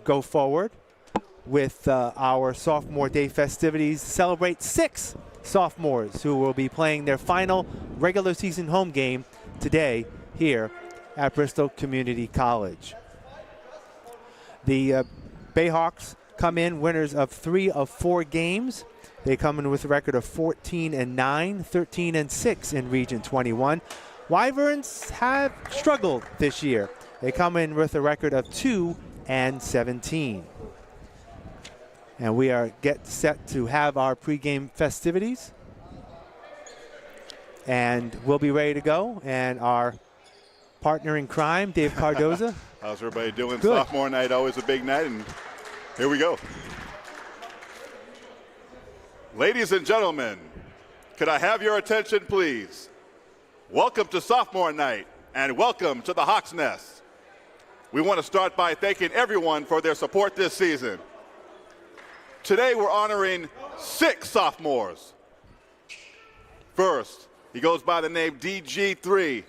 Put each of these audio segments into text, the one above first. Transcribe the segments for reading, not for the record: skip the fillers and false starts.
go forward with our Sophomore Day festivities, celebrate 6 sophomores who will be playing their final regular season home game today here at Bristol Community College. The Bayhawks come in winners of 3 of 4 games. They come in with a record of 14-9, 13-6 in Region 21. Wyverns have struggled this year. They come in with a record of 2-17. And we are set to have our pregame festivities. And we'll be ready to go. And our partner in crime, Dave Cardoza. How's everybody doing? Good. Sophomore night, always a big night, and here we go. Ladies and gentlemen, could I have your attention, please? Welcome to Sophomore night, and welcome to the Hawk's Nest. We want to start by thanking everyone for their support this season. Today, we're honoring 6 sophomores. First, he goes by the name DG3,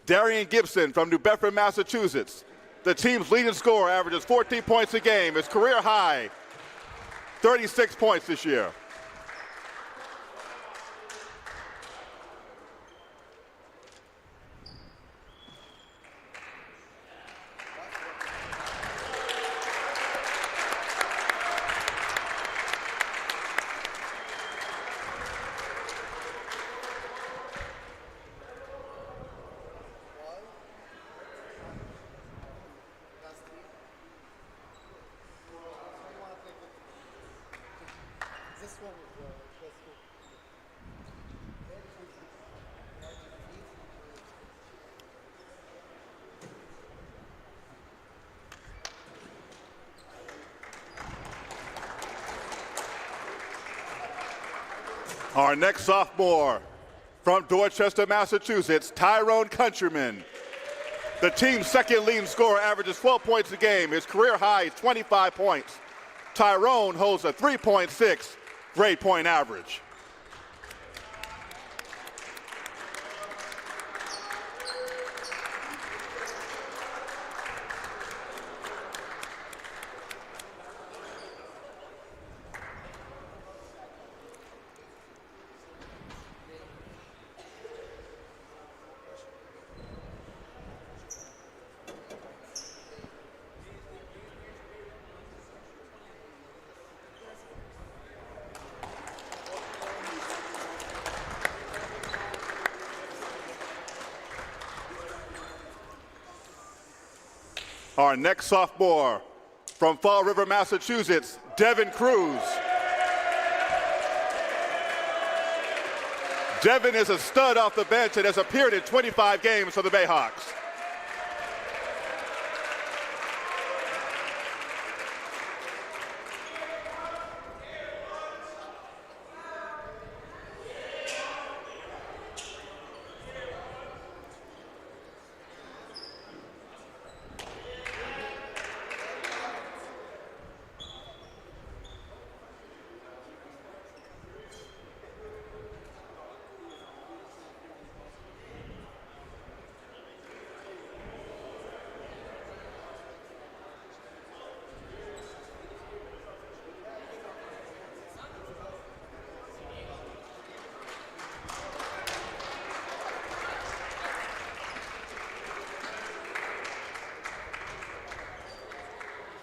Darian Gibson from New Bedford, Massachusetts. The team's leading scorer averages 14 points a game. His career high, 36 points this year. Our next sophomore from Dorchester, Massachusetts, Tyrone Countryman. The team's second leading scorer averages 12 points a game. His career high is 25 points. Tyrone holds a 3.6 grade point average. Our next sophomore from Fall River, Massachusetts, Devin Cruz. Devin is a stud off the bench and has appeared in 25 games for the Bayhawks.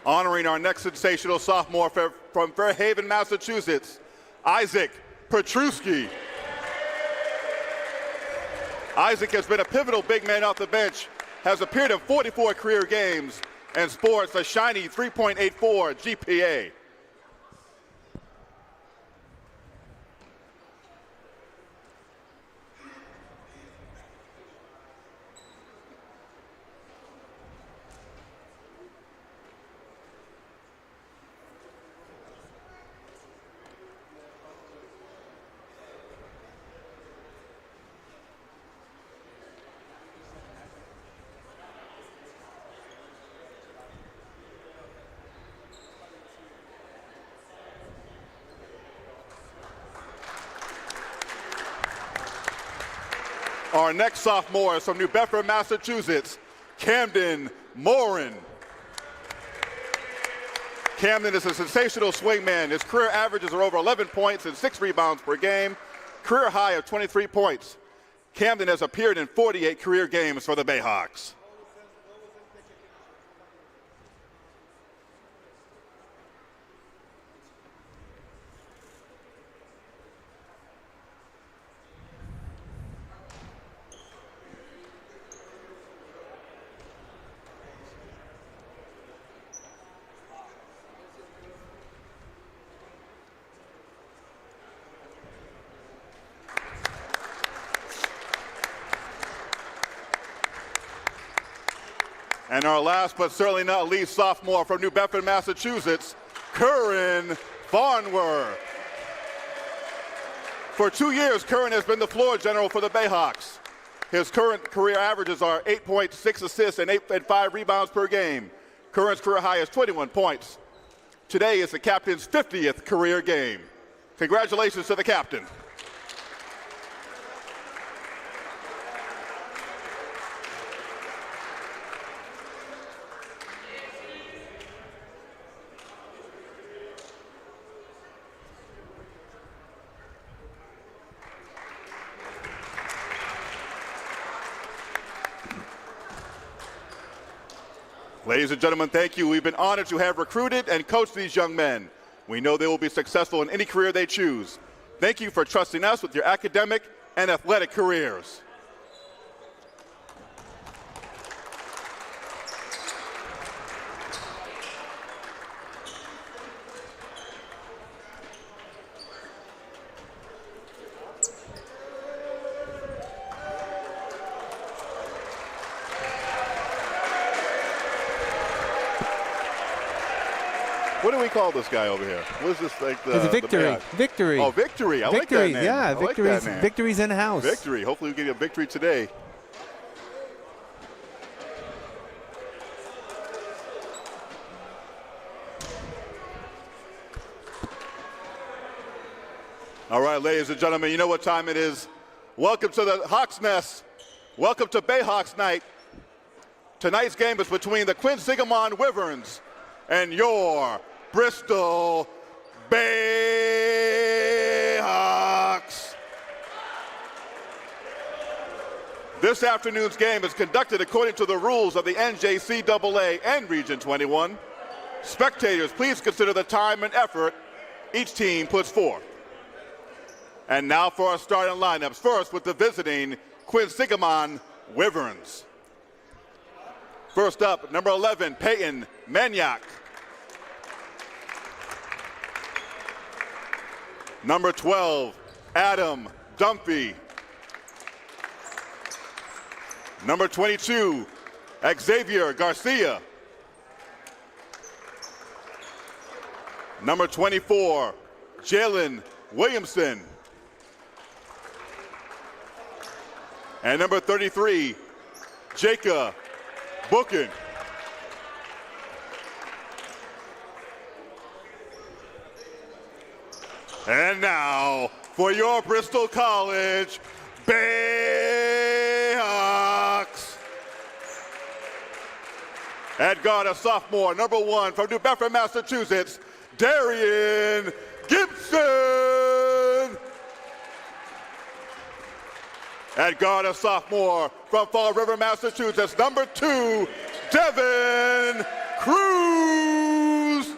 Honoring our next sensational sophomore from Fairhaven, Massachusetts, Isaac Petruski. Isaac has been a pivotal big man off the bench, has appeared in 44 career games, and sports a shiny 3.84 GPA. Our next sophomore is from New Bedford, Massachusetts, Camden Morin. Camden is a sensational swingman. His career averages are over 11 points and 6 rebounds per game, career high of 23 points. Camden has appeared in 48 career games for the Bayhawks. And our last but certainly not least sophomore from New Bedford, Massachusetts, Curran Farnworth. For 2 years, Curran has been the floor general for the Bayhawks. His current career averages are 8.6 assists and 5 rebounds per game. Curran's career high is 21 points. Today is the captain's 50th career game. Congratulations to the captain. Ladies and gentlemen, thank you. We've been honored to have recruited and coached these young men. We know they will be successful in any career they choose. Thank you for trusting us with your academic and athletic careers. What do we call this guy over here? What is this like? It's a victory. Victory. Oh, victory. I victory. Like that name. Yeah, victories. Like that name. Victories in house. Victory. Hopefully, we get a victory today. All right, ladies and gentlemen, you know what time it is. Welcome to the Hawks Nest. Welcome to Bayhawks Night. Tonight's game is between the Quinsigamond Wyverns and your Bristol Bayhawks. This afternoon's game is conducted according to the rules of the NJCAA and Region 21. Spectators, please consider the time and effort each team puts forth. And now for our starting lineups. First with the visiting Quinsigamond Wyverns. First up, number 11, Peyton Maniac. Number 12, Adam Dunphy. Number 22, Xavier Garcia. Number 24, Jalen Williamson. And number 33, Jacob Bookin. And now, for your Bristol College Bayhawks. At guard, a sophomore, number 1 from New Bedford, Massachusetts, Darian Gibson. At guard, a sophomore from Fall River, Massachusetts, number 2, Devin Cruz.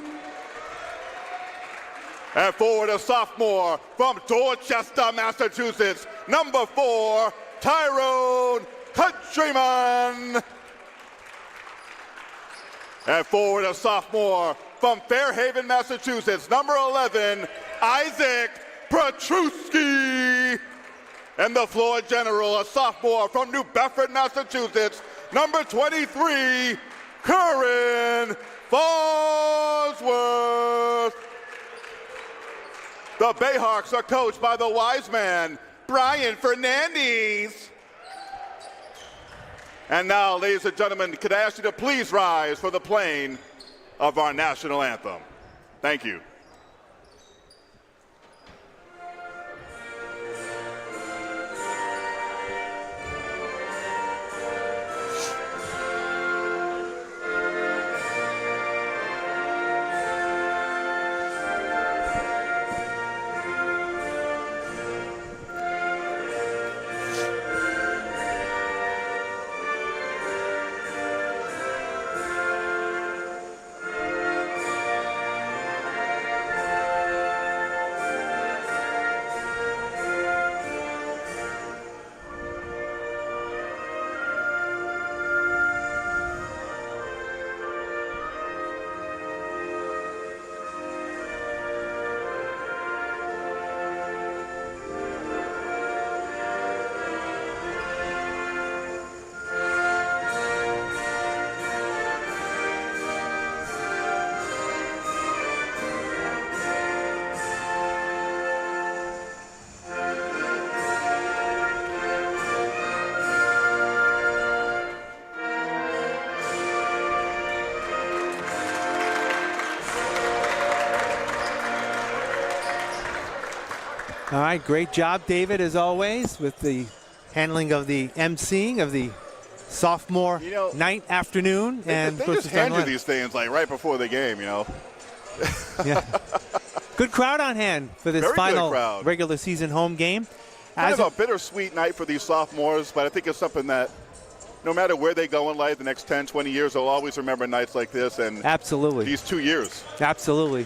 At forward, a sophomore from Dorchester, Massachusetts, number 4, Tyrone Countryman. At forward, a sophomore from Fairhaven, Massachusetts, number 11, Isaac Petruski. And the floor general, a sophomore from New Bedford, Massachusetts, number 23, Curran Farnsworth. The Bayhawks are coached by the wise man, Brian Fernandez. And now, ladies and gentlemen, could I ask you to please rise for the playing of our national anthem? Thank you. All right, great job, David, as always, with the handling of the emceeing of the sophomore night, afternoon. And they just hand you these things like right before the game, Yeah. Good crowd on hand for this final regular season home game. Kind of a bittersweet night for these sophomores, but I think it's something that no matter where they go in life, the next 10, 20 years, they'll always remember nights like this and absolutely these 2 years. Absolutely.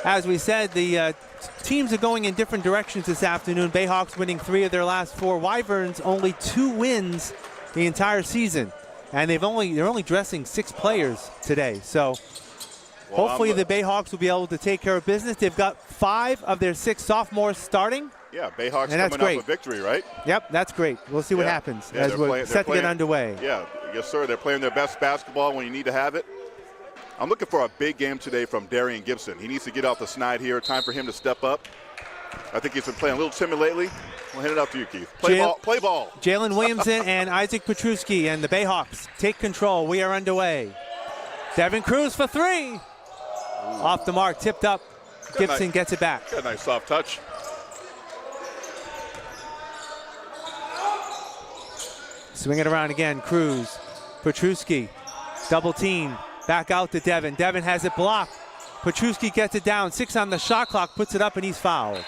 As we said, the teams are going in different directions this afternoon. Bayhawks winning 3 of their last 4. Wyverns only 2 wins the entire season, and they're only dressing 6 players today. So hopefully the Bayhawks will be able to take care of business. They've got 5 of their 6 sophomores starting. Yeah, Bayhawks coming off a victory, right? Yep, that's great. We'll see what happens as we're set to get underway. Yeah, yes, sir. They're playing their best basketball when you need to have it. I'm looking for a big game today from Darian Gibson. He needs to get off the snide here. Time for him to step up. I think he's been playing a little timid lately. We'll hand it up to you, Keith. Play ball. Jalen Williamson and Isaac Petruski and the Bayhawks take control. We are underway. Devin Cruz for 3. Off the mark, tipped up. Gibson gets it back. Got a nice soft touch. Swing it around again. Cruz, Petruski, double team. Back out to Devin. Devin has it blocked. Petruski gets it down. 6 on the shot clock, puts it up, and he's fouled.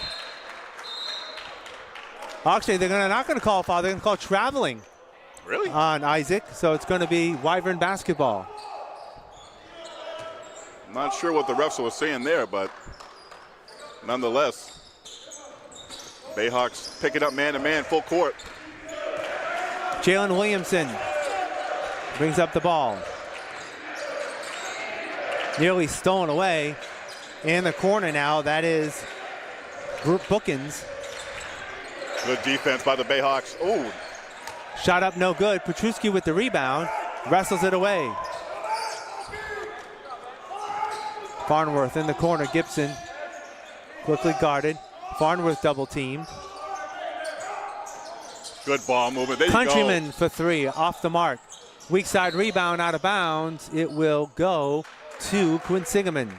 Actually, they're not going to call a foul. They're going to call traveling. Really? On Isaac. So it's going to be Wyvern basketball. I'm not sure what the refs were saying there, but nonetheless, Bayhawks picking up man-to-man, full court. Jalen Williamson brings up the ball. Nearly stolen away in the corner now. That is Bookins. Good defense by the Bayhawks. Oh. Shot up, no good. Petruski with the rebound. Wrestles it away. Farnworth in the corner. Gibson quickly guarded. Farnworth double teamed. Good ball movement. There Countryman you go. for 3, off the mark. Weak side rebound, out of bounds. It will go to Quinsigamond.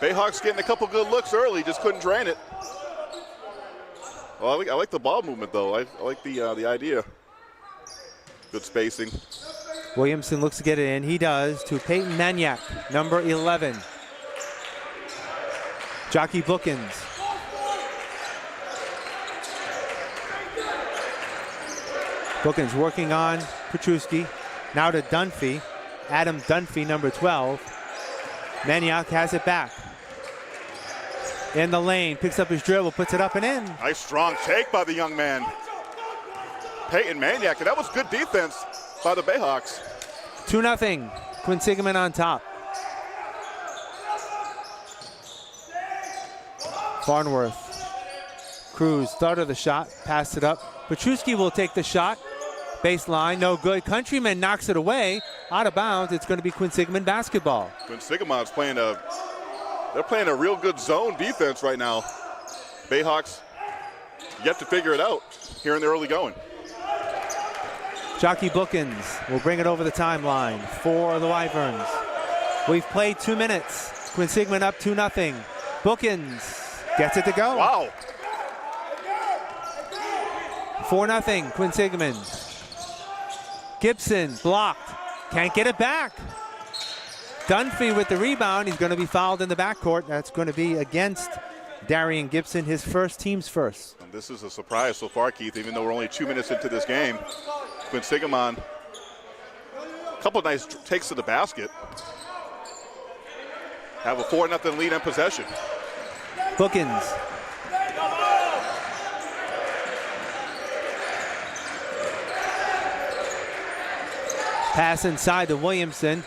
Bayhawks getting a couple good looks early, just couldn't drain it. Well, I like the ball movement, though. I like the idea. Good spacing. Williamson looks to get it in. He does to Peyton Maniac, number 11. Jockey Bookins. Bookins working on Petruski. Now to Dunphy. Adam Dunphy, number 12. Maniac has it back. In the lane, picks up his dribble, puts it up and in. Nice strong take by the young man. Peyton Maniac, and that was good defense by the Bayhawks. 2-0, Quinsigamond on top. Farnworth. Cruz started the shot, passed it up. Petruski will take the shot. Baseline, no good. Countryman knocks it away. Out of bounds, it's going to be Quinsigamond basketball. Quinsigamond's playing a real good zone defense right now. Bayhawks yet to figure it out here in the early going. Jockey Bookins will bring it over the timeline for the Wyverns. We've played 2 minutes. Quinsigamond up 2-0. Bookins gets it to go. Wow. 4-0, Quinsigamond. Gibson blocked. Can't get it back. Dunphy with the rebound. He's going to be fouled in the backcourt. That's going to be against Darian Gibson, his team's first. And this is a surprise so far, Keith, even though we're only 2 minutes into this game. Quinsigamond, a couple of nice takes to the basket. Have a 4-0 lead in possession. Bookins. Pass inside to Williamson.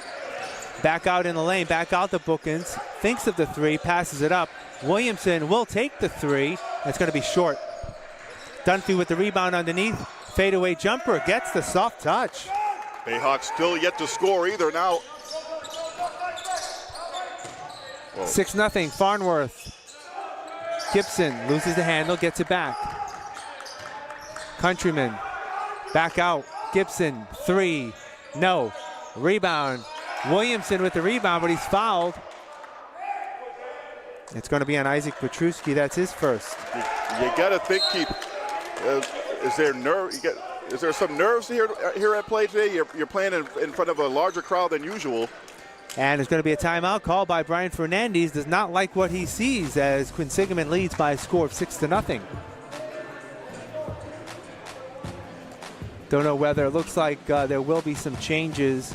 Back out in the lane, back out to Bookins. Thinks of the 3, passes it up. Williamson will take the 3. That's going to be short. Dunphy with the rebound underneath. Fadeaway jumper, gets the soft touch. Bayhawks still yet to score either now. 6-0, Farnworth. Gibson loses the handle, gets it back. Countryman, back out. Gibson, 3, no. Rebound. Williamson with the rebound, but he's fouled. It's going to be on Isaac Petruski. That's his first. You got to think, Keith, is there some nerves here at play today? You're playing in front of a larger crowd than usual. And it's going to be a timeout called by Brian Fernandez. Does not like what he sees as Quinsigamond leads by a score of 6-0. Don't know whether it looks like there will be some changes,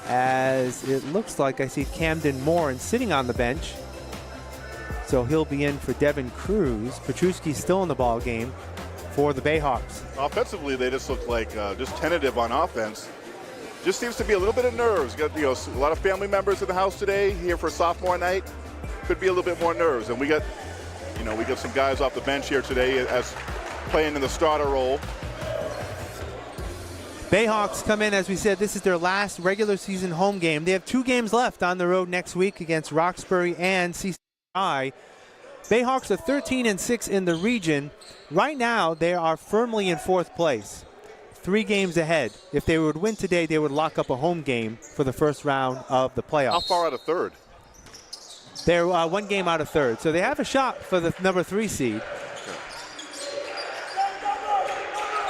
as it looks like I see Camden Morin sitting on the bench. So he'll be in for Devin Cruz. Petruski's still in the ball game for the Bayhawks. Offensively, they just look like just tentative on offense. Just seems to be a little bit of nerves. Got a lot of family members in the house today here for sophomore night. Could be a little bit more nerves, and we got some guys off the bench here today as playing in the starter role. Bayhawks come in, as we said, this is their last regular season home game. They have 2 games left on the road next week against Roxbury and CCI. Bayhawks are 13-6 in the region. Right now, they are firmly in 4th place. 3 games ahead. If they would win today, they would lock up a home game for the first round of the playoffs. How far out of 3rd? They're 1 game out of 3rd, so they have a shot for the number 3 seed.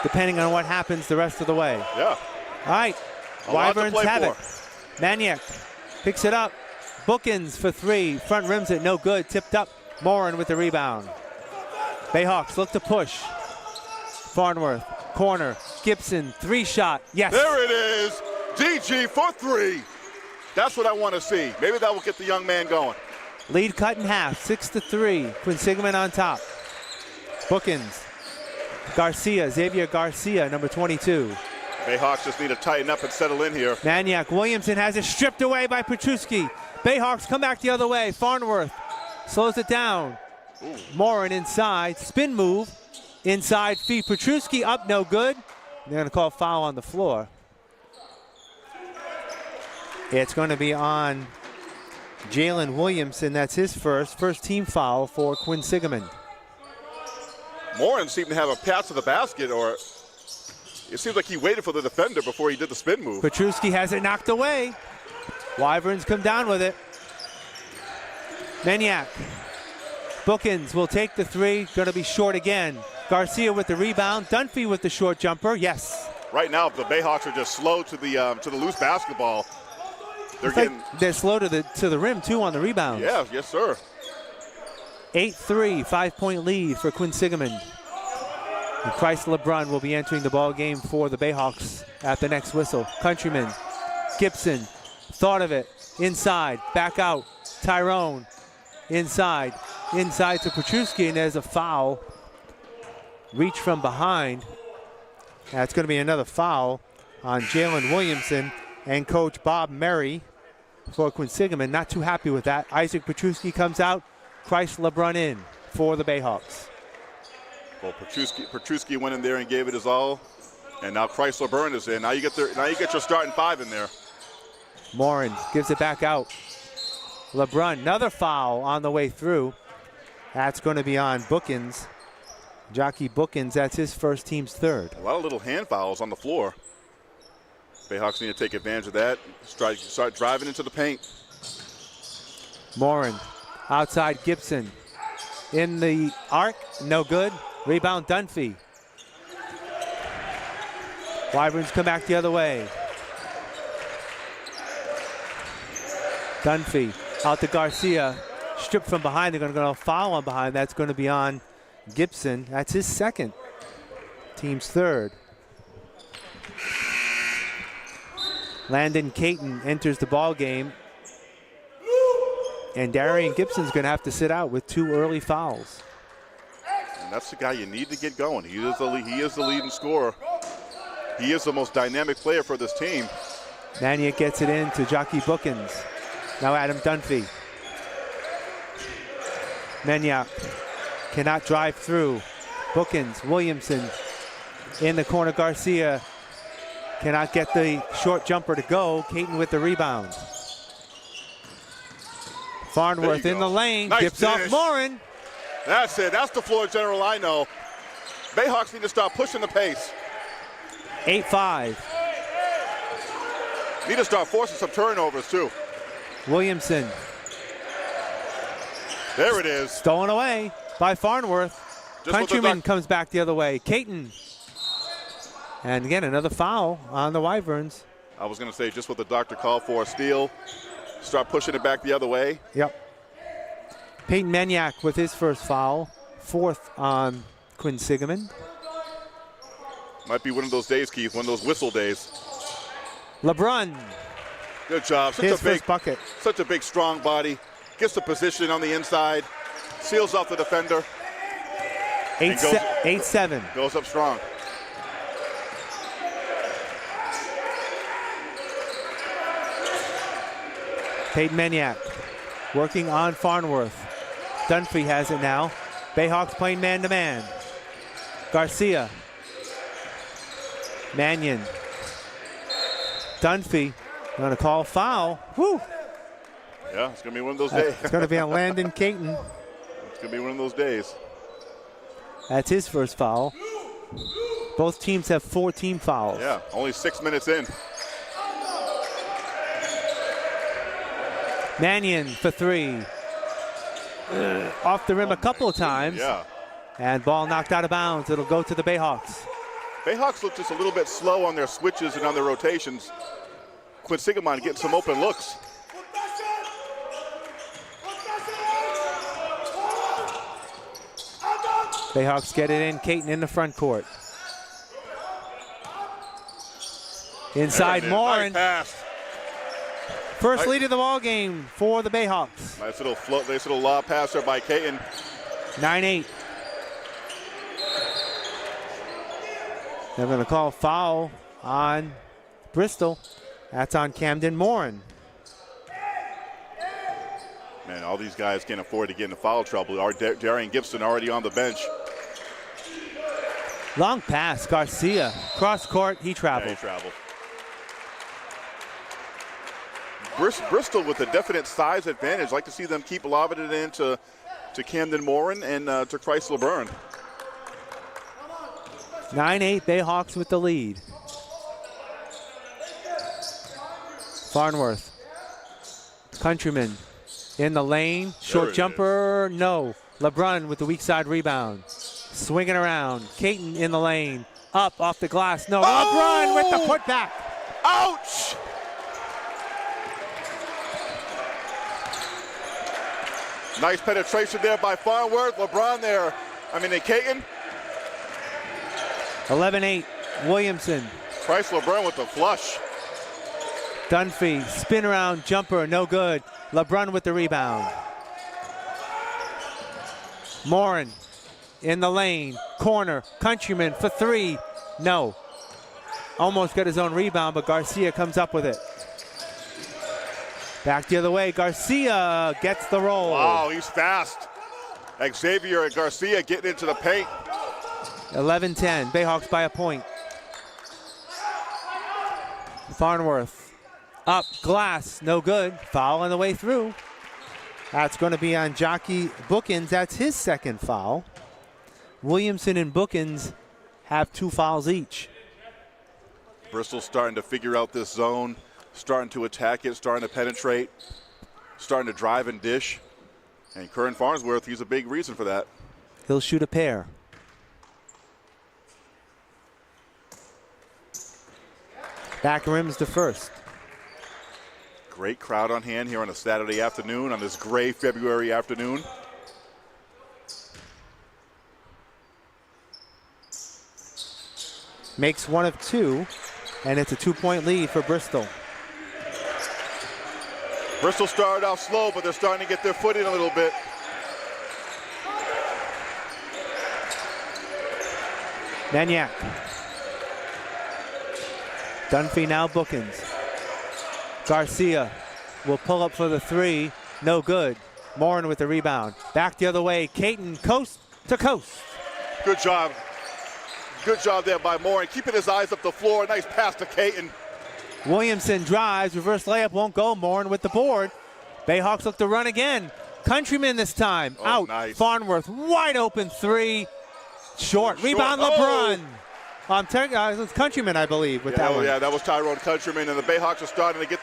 Depending on what happens the rest of the way. Yeah. All right. Wyverns have it. Maniac picks it up. Bookins for 3. Front rims it, no good. Tipped up. Morin with the rebound. Bayhawks look to push. Farnworth, corner. Gibson, 3-shot. Yes. There it is. DG for 3. That's what I want to see. Maybe that will get the young man going. Lead cut in half, 6-3. Quinsigamond on top. Bookins. Garcia, Xavier Garcia, number 22. Bayhawks just need to tighten up and settle in here. Maniac Williamson has it stripped away by Petruski. Bayhawks come back the other way. Farnworth slows it down. Ooh. Morin inside, spin move. Inside feed, Petruski up, no good. They're going to call foul on the floor. It's going to be on Jalen Williamson. That's his first team foul for Quinsigamond. Morin seemed to have a pass to the basket, or it seems like he waited for the defender before he did the spin move. Petruski has it knocked away. Wyverns come down with it. Maniac. Bookins will take the 3. Going to be short again. Garcia with the rebound. Dunphy with the short jumper. Yes. Right now, the Bayhawks are just slow to the loose basketball. They're slow to the rim too on the rebound. Yeah, yes, sir. 8-3, 5-point lead for Quinsigamond. And Christ LeBrun will be entering the ball game for the Bayhawks at the next whistle. Countryman, Gibson, thought of it. Inside, back out. Tyrone, inside to Petruski, and there's a foul. Reach from behind. That's going to be another foul on Jalen Williamson and Coach Bob Murray for Quinsigamond. Not too happy with that. Isaac Petruski comes out. Christ LeBrun in for the Bayhawks. Well, Petruski went in there and gave it his all, and now Christ LeBrun is in. Now you get your starting 5 in there. Morin gives it back out. LeBrun, another foul on the way through. That's going to be on Bookins. Jockey Bookins, that's his first, team's 3rd. A lot of little hand fouls on the floor. Bayhawks need to take advantage of that. Start driving into the paint. Morin, outside Gibson. In the arc, no good. Rebound Dunphy. Wyverns come back the other way. Dunphy out to Garcia. Stripped from behind. They're going to go foul on behind. That's going to be on Gibson. That's his 2nd. Team's 3rd. Landon Caton enters the ball game. And Darian Gibson's going to have to sit out with 2 early fouls. And that's the guy you need to get going. He is the leading scorer. He is the most dynamic player for this team. Maniac gets it in to Jockey Bookins. Now Adam Dunphy. Maniac cannot drive through. Bookins, Williamson in the corner. Garcia cannot get the short jumper to go. Caton with the rebound. Farnworth in the lane, nice gives finish. off Morin. That's it. That's the floor general I know. Bayhawks need to start pushing the pace. 8-5. Need to start forcing some turnovers, too. Williamson. There it is. Stolen away by Farnworth. Countryman comes back the other way. Caton. And again, another foul on the Wyverns. I was going to say, just what the doctor called for, a steal. Start pushing it back the other way. Yep. Peyton Maniac with his first foul. 4th on Quinsigamond. Might be one of those days, Keith, one of those whistle days. LeBrun. Good job. His first bucket. Such a big, strong body. Gets the position on the inside. Seals off the defender. 8-7. Goes up strong. Peyton Maniac working on Farnworth. Dunphy has it now. Bayhawks playing man-to-man. Garcia. Mannion. Dunphy going to call foul. Woo! Yeah, it's going to be one of those days. It's going to be on Landon Caton. It's going to be one of those days. That's his first foul. Both teams have 4 team fouls. Yeah, only 6 minutes in. Mannion for 3. Off the rim a couple of times. Yeah. And ball knocked out of bounds. It'll go to the Bayhawks. Bayhawks look just a little bit slow on their switches and on their rotations. Quinsigamond getting some open looks. Bayhawks get it in. Caton in the front court. Inside Morin. Nice pass. First lead of the ball game for the Bayhawks. Nice little lob pass there by Caton. 9-8. They're going to call foul on Bristol. That's on Camden Morin. Man, all these guys can't afford to get into foul trouble. Our Darian Gibson already on the bench. Long pass, Garcia. Cross court, he traveled. Yeah, he traveled. Bristol with a definite size advantage. Like to see them keep lobbing it into Camden Morin and to Chrysler Byrne. 9-8, Bayhawks with the lead. Farnworth. Countryman in the lane. Short jumper, no. LeBrun with the weak side rebound. Swinging around. Caton in the lane. Up off the glass. No. LeBrun with the putback. Ouch! Nice penetration there by Farnworth. LeBron there. Caton. 11-8, Williamson. Chrysler Byrne with the flush. Dunphy, spin around jumper, no good. LeBrun with the rebound. Morin in the lane, corner, Countryman for 3, no. Almost got his own rebound, but Garcia comes up with it. Back the other way, Garcia gets the roll. Wow, he's fast. Xavier and Garcia getting into the paint. 11-10, Bayhawks by a point. Farnworth up, glass, no good. Foul on the way through. That's going to be on Jockey Bookins. That's his second foul. Williamson and Bookins have 2 fouls each. Bristol starting to figure out this zone, starting to attack it, starting to penetrate, starting to drive and dish. And Curran Farnsworth, he's a big reason for that. He'll shoot a pair. Back rims to first. Great crowd on hand here on a Saturday afternoon, on this gray February afternoon. Makes 1 of 2, and it's a 2-point lead for Bristol. Bristol started off slow, but they're starting to get their footing a little bit. Maniac. Dunphy now Bookins. Garcia will pull up for the 3. No good. Morin with the rebound. Back the other way. Caton coast to coast. Good job. Good job there by Morin. Keeping his eyes up the floor. Nice pass to Caton. Williamson drives. Reverse layup won't go. Morin with the board. Bayhawks look to run again. Countryman this time. Out. Nice. Farnworth. Wide open 3. Short. Rebound LeBrun. It's Countryman, I believe, with that one. Yeah, that was Tyrone Countryman, and the Bayhawks are starting to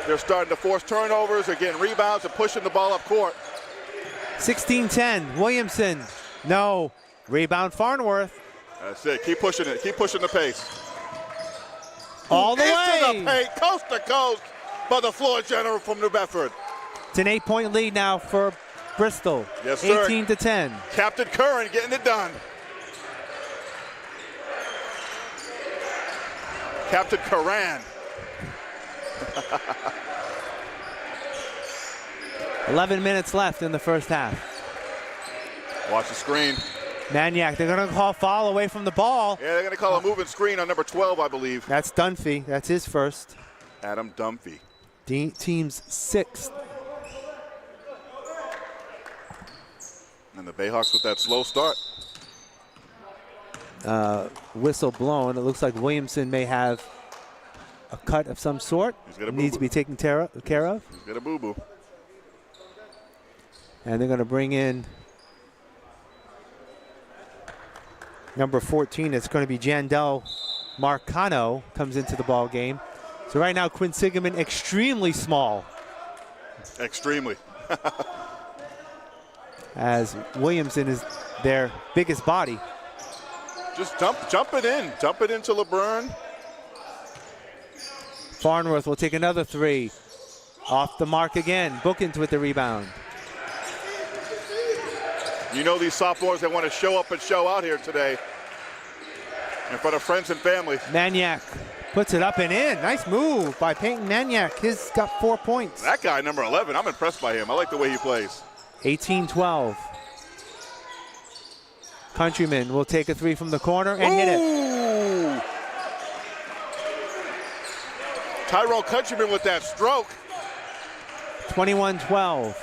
they're starting to force turnovers. They're getting rebounds and pushing the ball up court. 16-10. Williamson. No. Rebound Farnworth. That's it. Keep pushing it. Keep pushing the pace. All the Into way. the paint, coast to coast, by the floor general from New Bedford. It's an 8-point lead now for Bristol. Yes, sir. 18-10. Captain Curran getting it done. Captain Curran. 11 minutes left in the first half. Watch the screen. Maniac, they're going to call foul away from the ball. Yeah, they're going to call a moving screen on number 12, I believe. That's Dunphy. That's his first. Adam Dunphy. Team's sixth. And the Bayhawks with that slow start. Whistle blown. It looks like Williamson may have a cut of some sort. He's got a Needs to be taken care of. He's got a boo-boo. And they're going to bring in number 14. It's going to be Jandel Marcano comes into the ball game. So right now, Quinsigamond extremely small. Extremely. As Williamson is their biggest body. Just jump it in. Jump it into LeBron. Farnworth will take another three. Off the mark again. Bookins with the rebound. You know these sophomores that want to show up and show out here today in front of friends and family. Maniac puts it up and in. Nice move by Peyton Maniac. He's got 4 points. That guy, number 11, I'm impressed by him. I like the way he plays. 18-12. Countryman will take a three from the corner and hit it. Tyrone Countryman with that stroke. 21-12.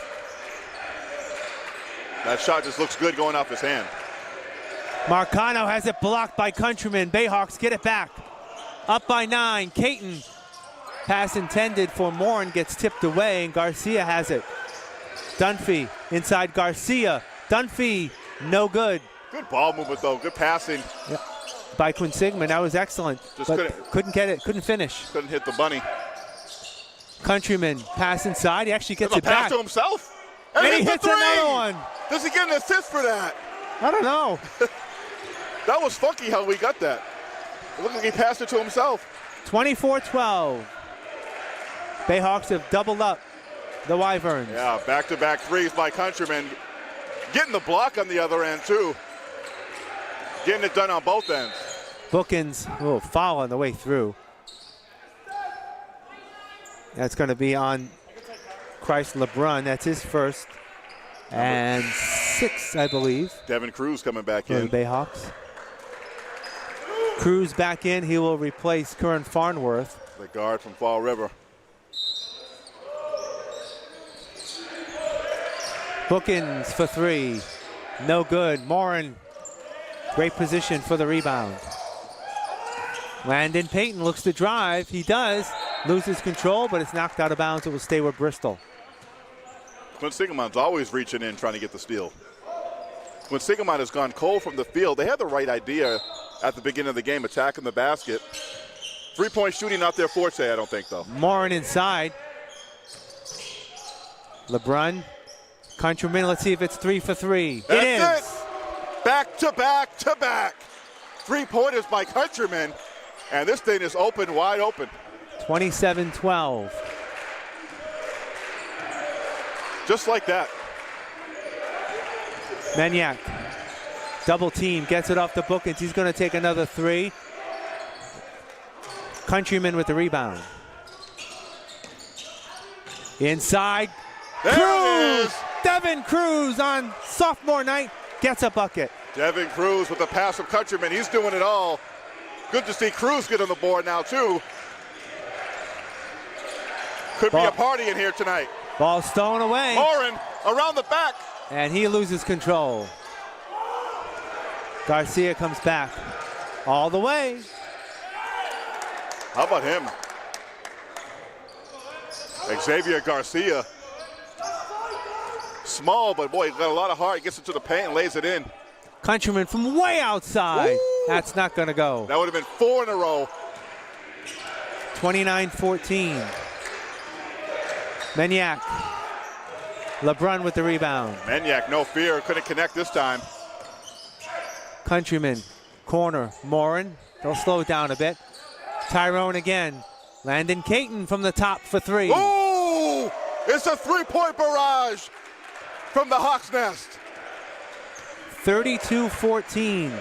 That shot just looks good going off his hand. Marcano has it blocked by Countryman. Bayhawks get it back. Up by 9. Caton. Pass intended for Morin gets tipped away, and Garcia has it. Dunphy inside Garcia. Dunphy, no good. Good ball movement, though. Good passing. Yep. By Quinsigamond. That was excellent. Just but couldn't get it. Couldn't finish. Couldn't hit the bunny. Countryman pass inside. He actually gets it pass back. to himself. And he hits another one. Does he get an assist for that? I don't know. That was funky how we got that. It looked like he passed it to himself. 24-12. Bayhawks have doubled up the Wyverns. Yeah, back-to-back threes by Countryman. Getting the block on the other end, too. Getting it done on both ends. Bookins will foul on the way through. That's going to be on Christ LeBrun. That's his first. And 6, I believe. Devin Cruz coming back for in. the Bayhawks. Cruz back in. He will replace Curran Farnworth. The guard from Fall River. Bookins for 3. No good. Morin, great position for the rebound. Landon Payton looks to drive. He does. Loses control, but it's knocked out of bounds. It will stay with Bristol. Quinsigamond's always reaching in, trying to get the steal. Quinsigamond has gone cold from the field. They had the right idea at the beginning of the game, attacking the basket. Three-point shooting not their forte, I don't think, though. Morin inside. LeBrun. Countryman, let's see if it's 3 for 3. That's it is. Back to back to back. Three-pointers by Countryman. And this thing is open, wide open. 27-12. Just like that. Maniac. Double team, gets it off the Bookins. He's going to take another 3. Countryman with the rebound. Inside. There it is. Devin Cruz on sophomore night gets a bucket. Devin Cruz with the pass from Countryman. He's doing it all. Good to see Cruz get on the board now, too. Could be a party in here tonight. Ball stolen away. Morin around the back. And he loses control. Garcia comes back all the way. How about him? Xavier Garcia. Small, but boy, he's got a lot of heart. He gets it to the paint and lays it in. Countryman from way outside. Ooh. That's not going to go. That would have been 4 in a row. 29-14. Maniac. LeBrun with the rebound. Maniac, no fear, couldn't connect this time. Countryman, corner, Morin. They'll slow it down a bit. Tyrone again. Landon Caton from the top for three. Ooh! It's a three-point barrage from the Hawks' Nest. 32-14.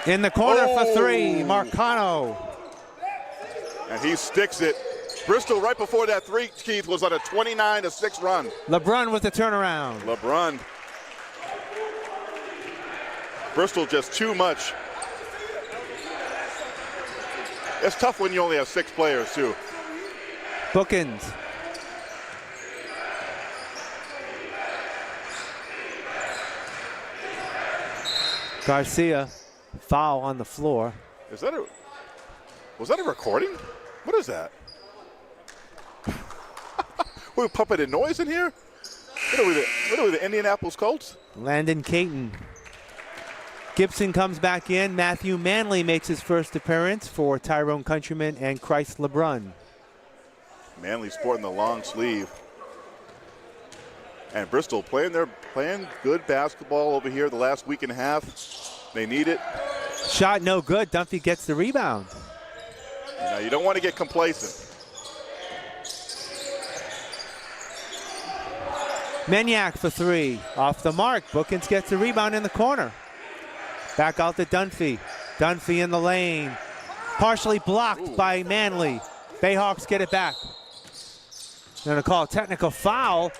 In the corner for three, Marcano. And he sticks it. Bristol, right before that three, Keith, was on a 29-6 run. LeBrun with the turnaround. LeBrun. Bristol just too much. It's tough when you only have 6 players, too. Bookins. Garcia, foul on the floor. Was that a recording? What is that? We're pumping in noise in here? What are we, the Indianapolis Colts? Landon Caton. Gibson comes back in. Matthew Manley makes his first appearance for Tyrone Countryman and Christ LeBrun. Manley sporting the long sleeve. And Bristol playing good basketball over here the last week and a half. They need it. Shot no good. Dunphy gets the rebound. You don't want to get complacent. Maniac for three. Off the mark. Bookins gets the rebound in the corner. Back out to Dunphy. Dunphy in the lane. Partially blocked by Manley. Bayhawks get it back. They're going to call a technical foul.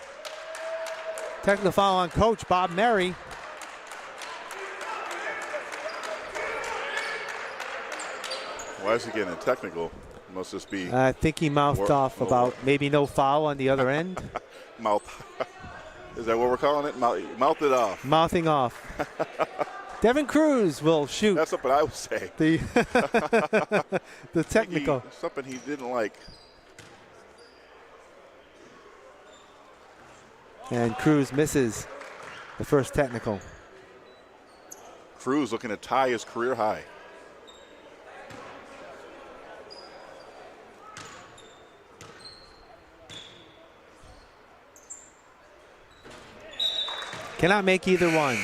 Technical foul on Coach Bob Murray. Why is he getting a technical? Must just be. I think he mouthed off about maybe no foul on the other end. Mouth. Is that what we're calling it? Mouth it off. Mouthing off. Devin Cruz will shoot. That's something I would say. The technical. Something he didn't like. And Cruz misses the first technical. Cruz looking to tie his career high. Cannot make either one.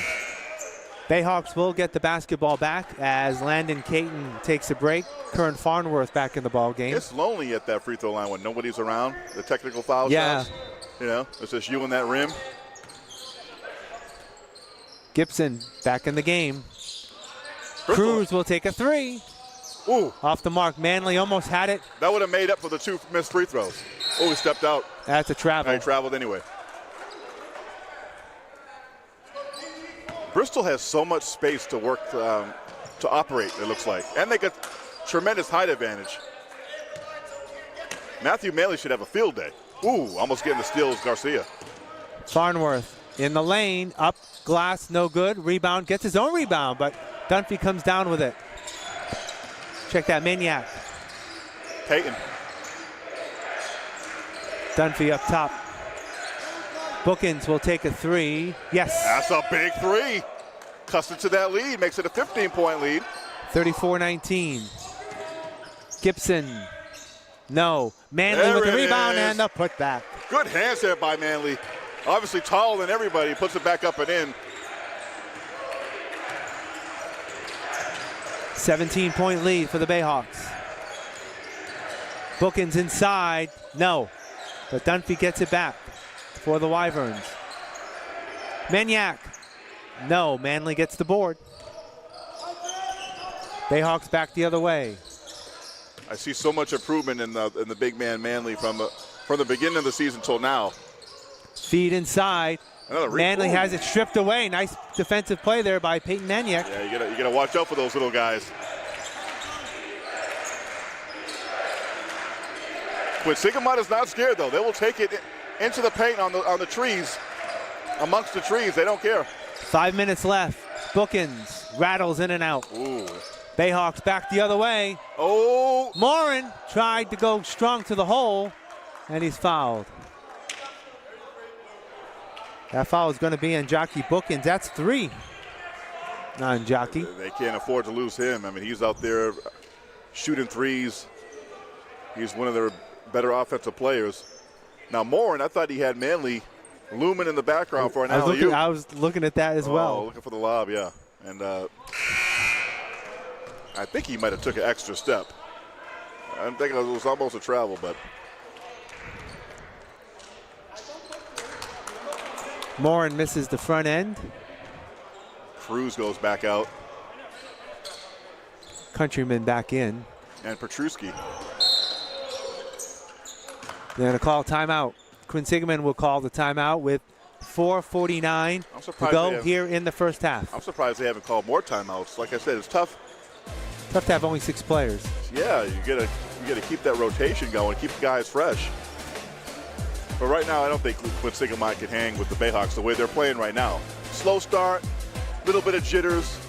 Bayhawks will get the basketball back as Landon Caton takes a break. Curran Farnworth back in the ball game. It's lonely at that free throw line when nobody's around. The technical foul yeah. shots. It's just you and that rim. Gibson back in the game. Bristol. Cruz will take a three. Ooh. Off the mark. Manley almost had it. That would have made up for the 2 missed free throws. Oh, he stepped out. That's a travel. He traveled anyway. Bristol has so much space to work to operate, it looks like. And they got tremendous height advantage. Matthew Manley should have a field day. Ooh, almost getting the steals, Garcia. Farnworth in the lane, up, glass, no good. Rebound, gets his own rebound, but Dunphy comes down with it. Check that, Maniac. Peyton. Dunphy up top. Bookins will take a three. Yes. That's a big three. Cuts it to that lead, makes it a 15-point lead. 34-19. Gibson. No. Manley with the rebound and the putback. Good hands there by Manley. Obviously taller than everybody. Puts it back up and in. 17-point lead for the Bayhawks. Bookins inside. No. But Dunphy gets it back for the Wyverns. Maniac. No. Manley gets the board. Bayhawks back the other way. I see so much improvement in the big man Manley from the beginning of the season till now. Feed inside. Manley has it stripped away. Nice defensive play there by Peyton Maniac. Yeah, you gotta watch out for those little guys. Quinsigamond is not scared though. They will take it into the paint on the trees, amongst the trees. They don't care. 5 minutes left. Bookins rattles in and out. Ooh. Bayhawks back the other way. Oh. Morin tried to go strong to the hole, and he's fouled. That foul is going to be on Jockey Bookins. That's 3. non-jockey. They can't afford to lose him. I mean, he's out there shooting threes. He's one of their better offensive players. Now, Morin, I thought he had Manley looming in the background for an alley-oop. I was looking at that as well. Looking for the lob, yeah. And I think he might have took an extra step. I'm thinking it was almost a travel, but. Morin misses the front end. Cruz goes back out. Countryman back in. And Petruski. They're going to call timeout. Quinsigamond will call the timeout with 4:49 to go here in the first half. I'm surprised they haven't called more timeouts. Like I said, it's tough. Tough to have only 6 players. Yeah, you gotta keep that rotation going, keep the guys fresh. But right now, I don't think Quinsigamond can hang with the Bayhawks the way they're playing right now. Slow start, little bit of jitters.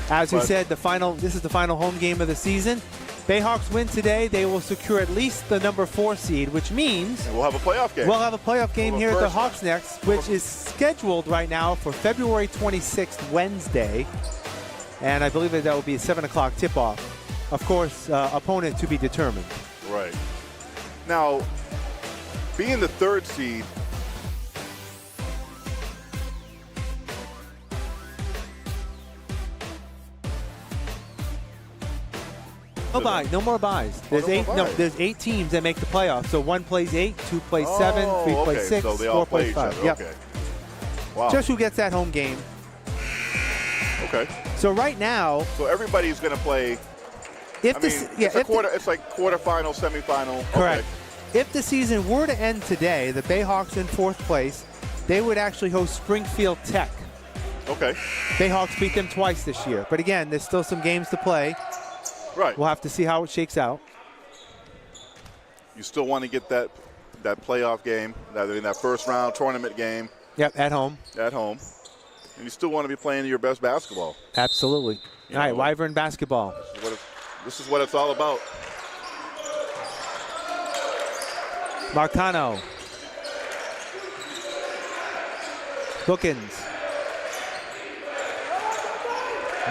As we said, this is the final home game of the season. Bayhawks win today, they will secure at least the number 4 seed, which means we'll have a playoff game. We'll have a playoff game here at the Hawks Next, which is scheduled right now for February 26th, Wednesday. And I believe that will be a 7 o'clock tip-off. Of course, opponent to be determined. Right. Now, being the 3rd seed, no more buys. There's there's 8 teams that make the playoffs. So 1 plays 8, 2 plays 7, 3 plays 6, so they 4 all play plays each 5. other. Yep. Okay. Wow. Just who gets that home game. Okay. So right now, so everybody's going to play. It's like quarterfinal, semifinal. Correct. Okay. If the season were to end today, the Bayhawks in 4th place, they would actually host Springfield Tech. Okay. Bayhawks beat them twice this year. But again, there's still some games to play. Right. We'll have to see how it shakes out. You still want to get that playoff game, that first round tournament game. Yep, at home. At home. And you still want to be playing your best basketball. Absolutely. All right, Wyvern basketball. This is what it's all about. Marcano. Bookins.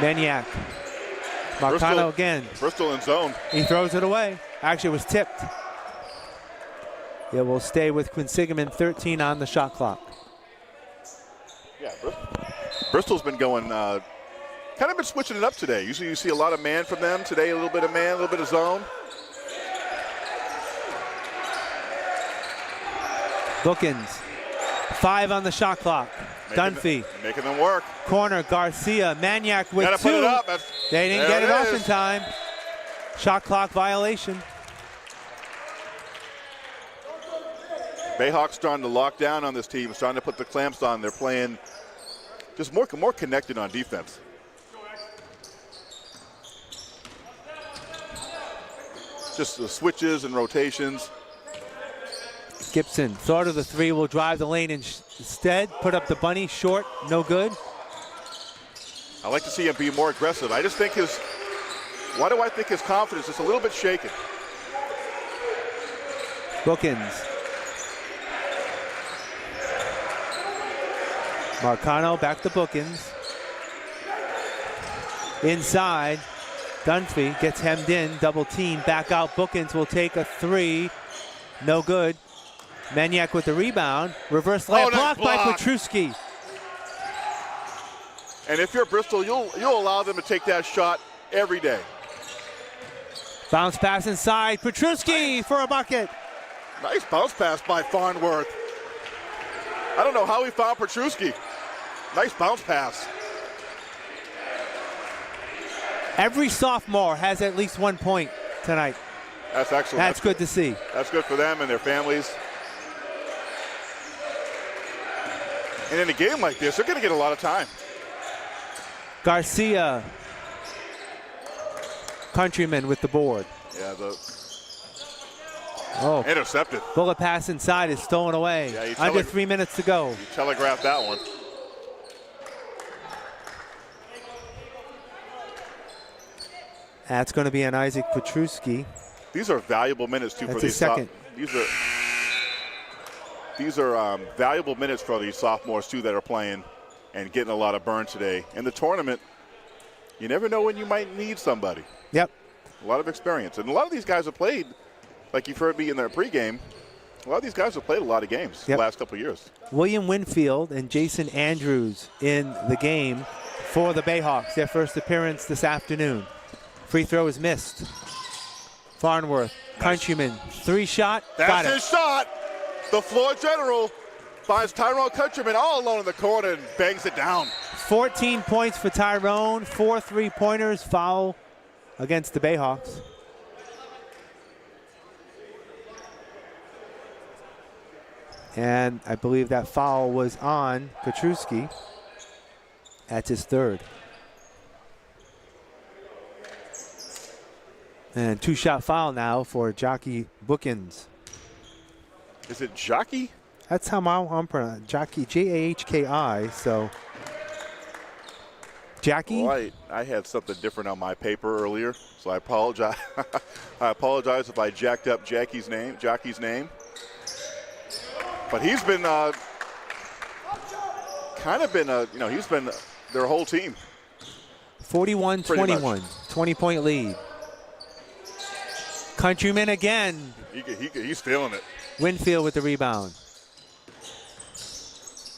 Maniac. Marcano again. Bristol in zone. He throws it away. Actually, it was tipped. It will stay with Quinsigamond, 13 on the shot clock. Yeah, Bristol's been going, kind of been switching it up today. Usually you see a lot of man from them. Today, a little bit of man, a little bit of zone. Bookins, 5 on the shot clock. Dunphy. Making them work. Corner, Garcia. Maniac with 2. Put it up. They didn't get it off in time. Shot clock violation. Bayhawks starting to lock down on this team, starting to put the clamps on. They're playing just more connected on defense. Just the switches and rotations. Gibson, thought of the 3, will drive the lane instead. Put up the bunny, short, no good. I like to see him be more aggressive. I just think why do I think his confidence is a little bit shaken? Bookins. Marcano back to Bookins. Inside, Dunphy gets hemmed in, double team, back out. Bookins will take a 3, no good. Maniac with the rebound, reverse layup, blocked by Petruski. And if you're Bristol, you'll allow them to take that shot every day. Bounce pass inside, Petruski for a bucket. Nice bounce pass by Farnworth. I don't know how he found Petruski. Nice bounce pass. Every sophomore has at least 1 point tonight. That's excellent. That's good to see. That's good for them and their families. And in a game like this, they're going to get a lot of time. Garcia, Countryman with the board. Yeah, Oh, intercepted. Bullet pass inside is stolen away. Yeah, Under 3 minutes to go. You telegraphed that one. That's going to be an Isaac Petruski. These are valuable minutes too. That's for his these second. These are valuable minutes for these sophomores too that are playing. and getting a lot of burn today. In the tournament, you never know when you might need somebody. Yep. A lot of experience. And a lot of these guys have played, like you've heard me in their pregame, a lot of these guys have played a lot of games the last couple of years. William Winfield and Jason Andrews in the game for the Bayhawks, their first appearance this afternoon. Free throw is missed. Farnworth, Countryman, 3-shot. That's his shot. The floor general finds Tyrone Countryman all alone in the corner and bangs it down. 14 points for Tyrone, 4 3-pointers, foul against the Bayhawks. And I believe that foul was on Petruski. That's his third. And 2-shot foul now for Jockey Bookins. Is it Jockey? That's how I'm pronouncing Jockey, Jahki. So, Jackie? Well, I had something different on my paper earlier, so I apologize. I apologize if I jacked up Jockey's name. But he's been he's been their whole team. 41-21, 20-point lead. Countryman again. He's feeling it. Winfield with the rebound.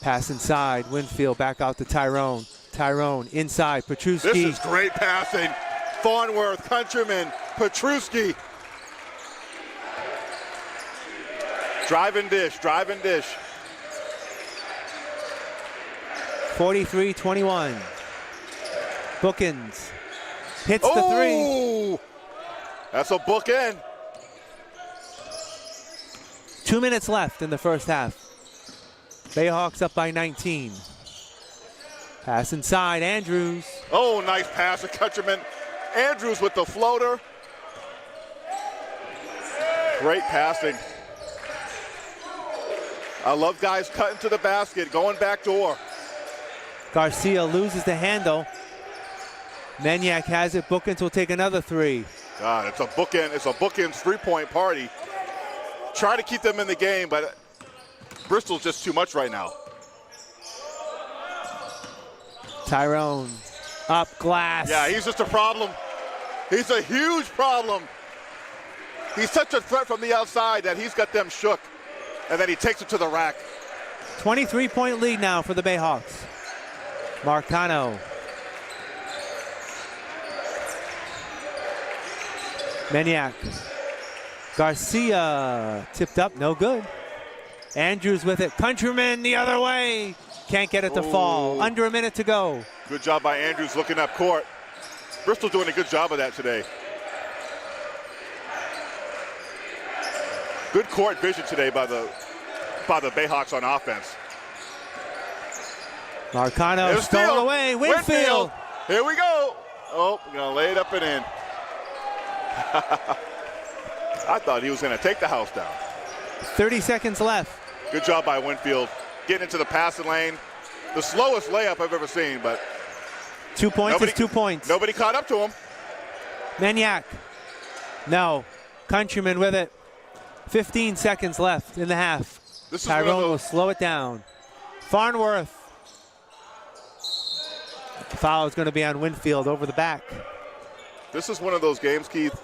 Pass inside. Winfield back out to Tyrone. Tyrone inside. Petruski. This is great passing. Farnworth, Countryman, Petruski. Drive and dish. 43-21. Bookins hits the three. That's a bookend. 2 minutes left in the first half. Bayhawks up by 19. Pass inside, Andrews. Oh, nice pass to Countryman. Andrews with the floater. Great passing. I love guys cutting to the basket, going back door. Garcia loses the handle. Maniac has it. Bookins will take another three. God, it's a bookends three-point party. Try to keep them in the game, but Bristol's just too much right now. Tyrone up glass. Yeah, he's just a problem. He's a huge problem. He's such a threat from the outside that he's got them shook. And then he takes it to the rack. 23-point lead now for the Bayhawks. Marcano. Maniac. Garcia tipped up, no good. Andrews with it. Countryman the other way. Can't get it to fall. Under a minute to go. Good job by Andrews looking up court. Bristol doing a good job of that today. Good court vision today by the Bayhawks on offense. Marcano stole away. Winfield. Here we go. Oh, gonna lay it up and in. I thought he was gonna take the house down. 30 seconds left. Good job by Winfield. Getting into the passing lane. The slowest layup I've ever seen, but 2 points is 2 points. Nobody caught up to him. Maniac. No. Countryman with it. 15 seconds left in the half. Tyrone will slow it down. Farnworth. The foul is going to be on Winfield over the back. This is one of those games, Keith,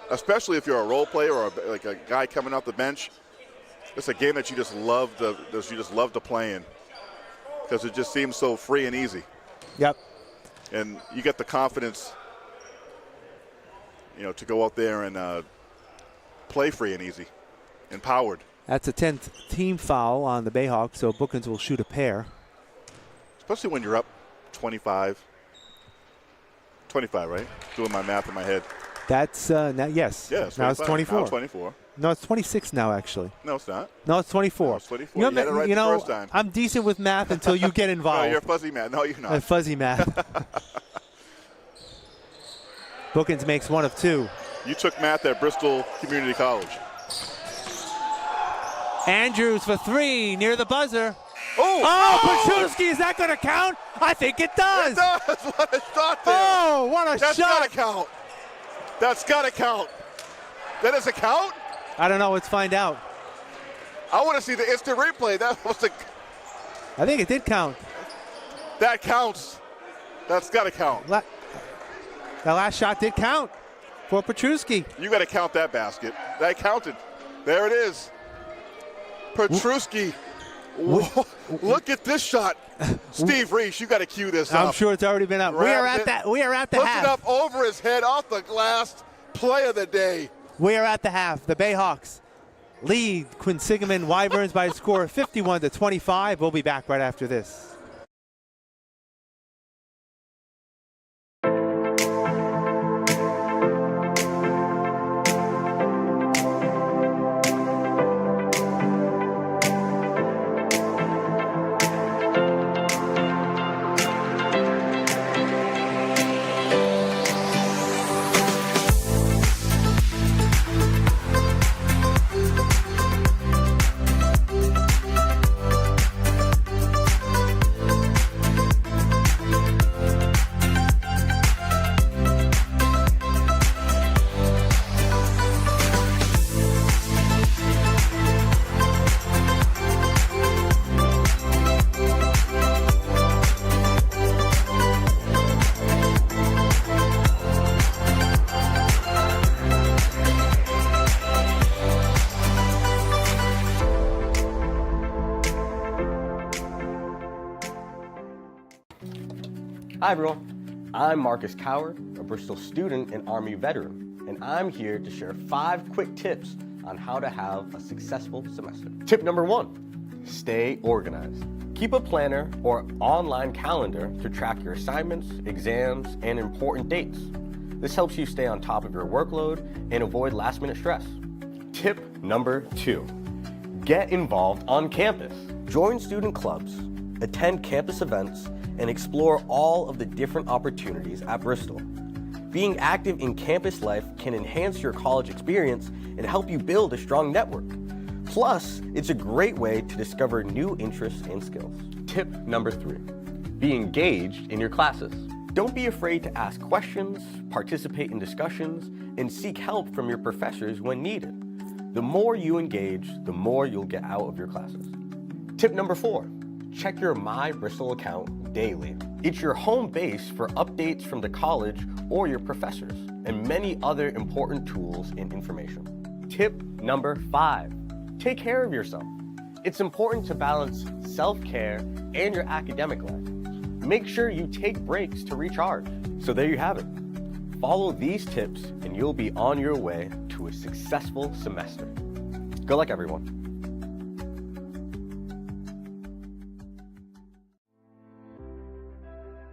especially if you're a role player or like a guy coming off the bench. It's a game that you just love to play in because it just seems so free and easy. Yep. And you get the confidence, to go out there and play free and easy, empowered. That's a 10th team foul on the Bayhawks, so Bookins will shoot a pair. Especially when you're up 25. 25, right? Doing my math in my head. That's, yes. Yeah, now it's 24. Now it's 24. No, it's 26 now, actually. No, it's not. No, it's 24. No, it's 24. You had it right the first time. I'm decent with math until you get involved. No, you're fuzzy math. No, you're not. Fuzzy math. Bookins makes one of two. You took math at Bristol Community College. Andrews for three, near the buzzer. Petruski, is that going to count? I think it does. It does. What a shot there. Oh, what a shot. That's got to count. That's got to count. That does it count? I don't know. Let's find out. I want to see the instant replay. That was I think it did count. That counts. That's got to count. That last shot did count for Petruski. You got to count that basket. That counted. There it is. Petruski. Look at this shot. Steve Reese, you got to cue this up. I'm sure it's already been up. We are at the Puts half. it up over his head off the glass. Play of the day. We are at the half. The Bayhawks lead Quinsigamond Wyverns by a score of 51-25. We'll be back right after this. Hi everyone, I'm Marcus Coward, a Bristol student and Army veteran, and I'm here to share 5 quick tips on how to have a successful semester. Tip number 1, stay organized. Keep a planner or online calendar to track your assignments, exams, and important dates. This helps you stay on top of your workload and avoid last-minute stress. Tip number 2, get involved on campus. Join student clubs, attend campus events, and explore all of the different opportunities at Bristol. Being active in campus life can enhance your college experience and help you build a strong network. Plus, it's a great way to discover new interests and skills. Tip number 3, be engaged in your classes. Don't be afraid to ask questions, participate in discussions, and seek help from your professors when needed. The more you engage, the more you'll get out of your classes. Tip number 4, check your My Bristol account daily. It's your home base for updates from the college or your professors, and many other important tools and information. Tip number 5, take care of yourself. It's important to balance self-care and your academic life. Make sure you take breaks to recharge. So there you have it. Follow these tips and you'll be on your way to a successful semester. Good luck, everyone.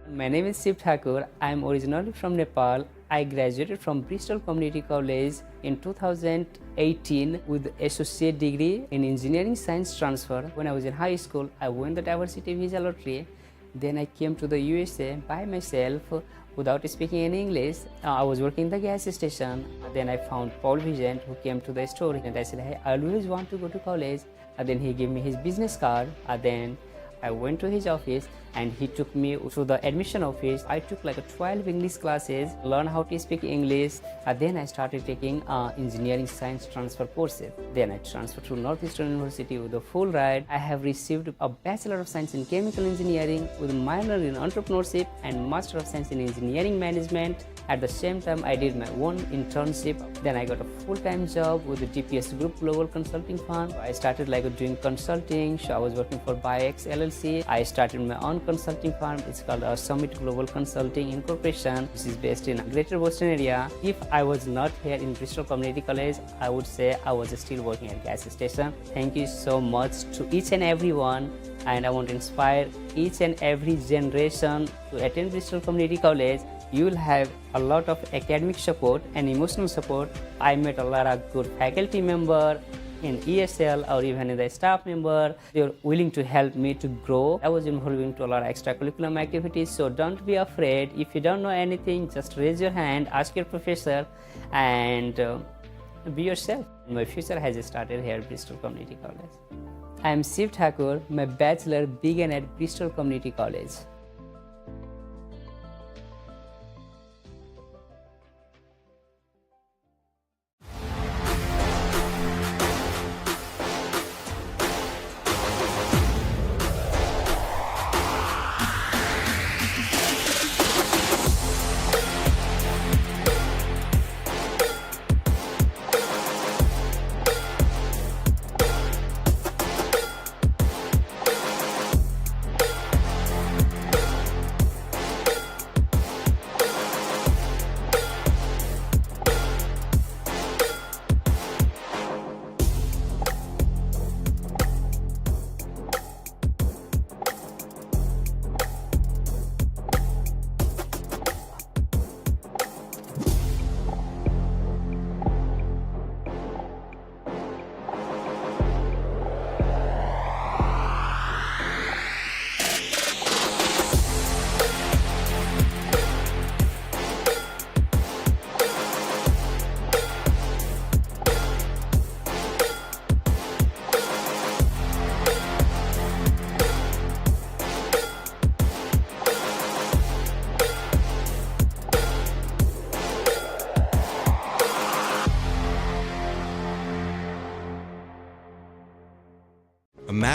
My name is Shiv Thakur. I am originally from Nepal. I graduated from Bristol Community College in 2018 with associate degree in engineering science transfer. When I was in high school, I won the diversity visa lottery. Then I came to the USA by myself without speaking any English. I was working in the gas station. Then I found Paul Vigent, who came to the store, and I said, hey, I always want to go to college. And then he gave me his business card. Then I went to his office and he took me to the admission office. I took like 12 English classes, learned how to speak English. Then I started taking engineering science transfer courses. Then I transferred to Northeastern University with a full ride. I have received a Bachelor of Science in Chemical Engineering with a minor in entrepreneurship and Master of Science in Engineering Management. At the same time, I did my own internship. Then I got a full-time job with the DPS Group Global Consulting Firm. I started doing consulting. So I was working for Bayhawk LLC. I started my own consulting firm. It's called Summit Global Consulting Incorporation, which is based in Greater Boston area. If I was not here in Bristol Community College, I would say I was still working at gas station. Thank you so much to each and every one. And I want to inspire each and every generation to attend Bristol Community College. You will have a lot of academic support and emotional support. I met a lot of good faculty members in ESL or even in the staff member. They were willing to help me to grow. I was involved into a lot of extracurricular activities, so don't be afraid. If you don't know anything, just raise your hand, ask your professor, and be yourself. My future has started here at Bristol Community College. I am Shiv Thakur. My bachelor began at Bristol Community College.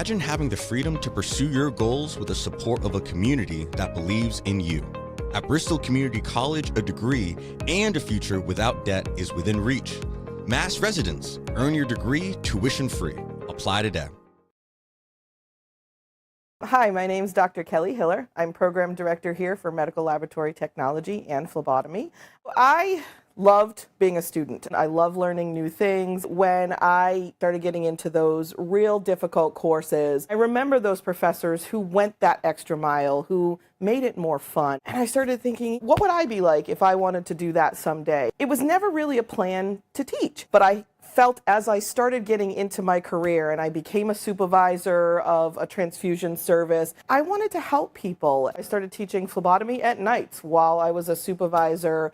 Imagine having the freedom to pursue your goals with the support of a community that believes in you. At Bristol Community College, a degree and a future without debt is within reach. Mass residence. Earn your degree tuition free. Apply today. Hi, my name is Dr. Kelly Hiller. I'm Program Director here for Medical Laboratory Technology and Phlebotomy. I loved being a student. I love learning new things. When I started getting into those real difficult courses, I remember those professors who went that extra mile, who made it more fun. And I started thinking, what would I be like if I wanted to do that someday? It was never really a plan to teach, but I felt as I started getting into my career and I became a supervisor of a transfusion service, I wanted to help people. I started teaching phlebotomy at nights while I was a supervisor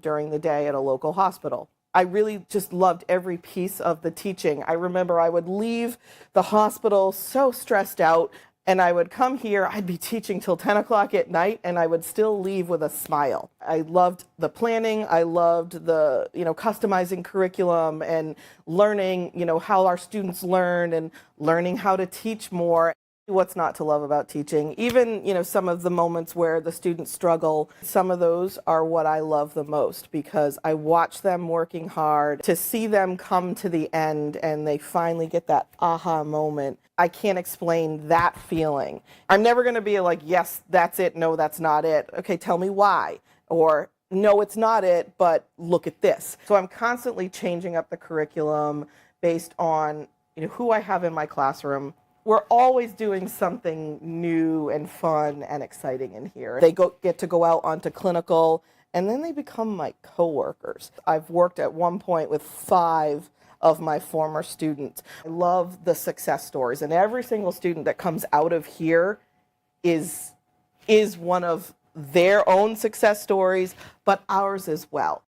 during the day at a local hospital. I really just loved every piece of the teaching. I remember I would leave the hospital so stressed out, and I would come here, I'd be teaching till 10 o'clock at night, and I would still leave with a smile. I loved the planning. I loved the, customizing curriculum and learning, how our students learn and learning how to teach more. What's not to love about teaching? Even, some of the moments where the students struggle, some of those are what I love the most because I watch them working hard. To see them come to the end and they finally get that aha moment, I can't explain that feeling. I'm never going to be like, yes, that's it. No, that's not it. Okay, tell me why. Or no, it's not it, but look at this. So I'm constantly changing up the curriculum based on who I have in my classroom. We're always doing something new and fun and exciting in here. They get to go out onto clinical, and then they become my coworkers. I've worked at one point with 5 of my former students. I love the success stories, and every single student that comes out of here is one of their own success stories, but ours as well.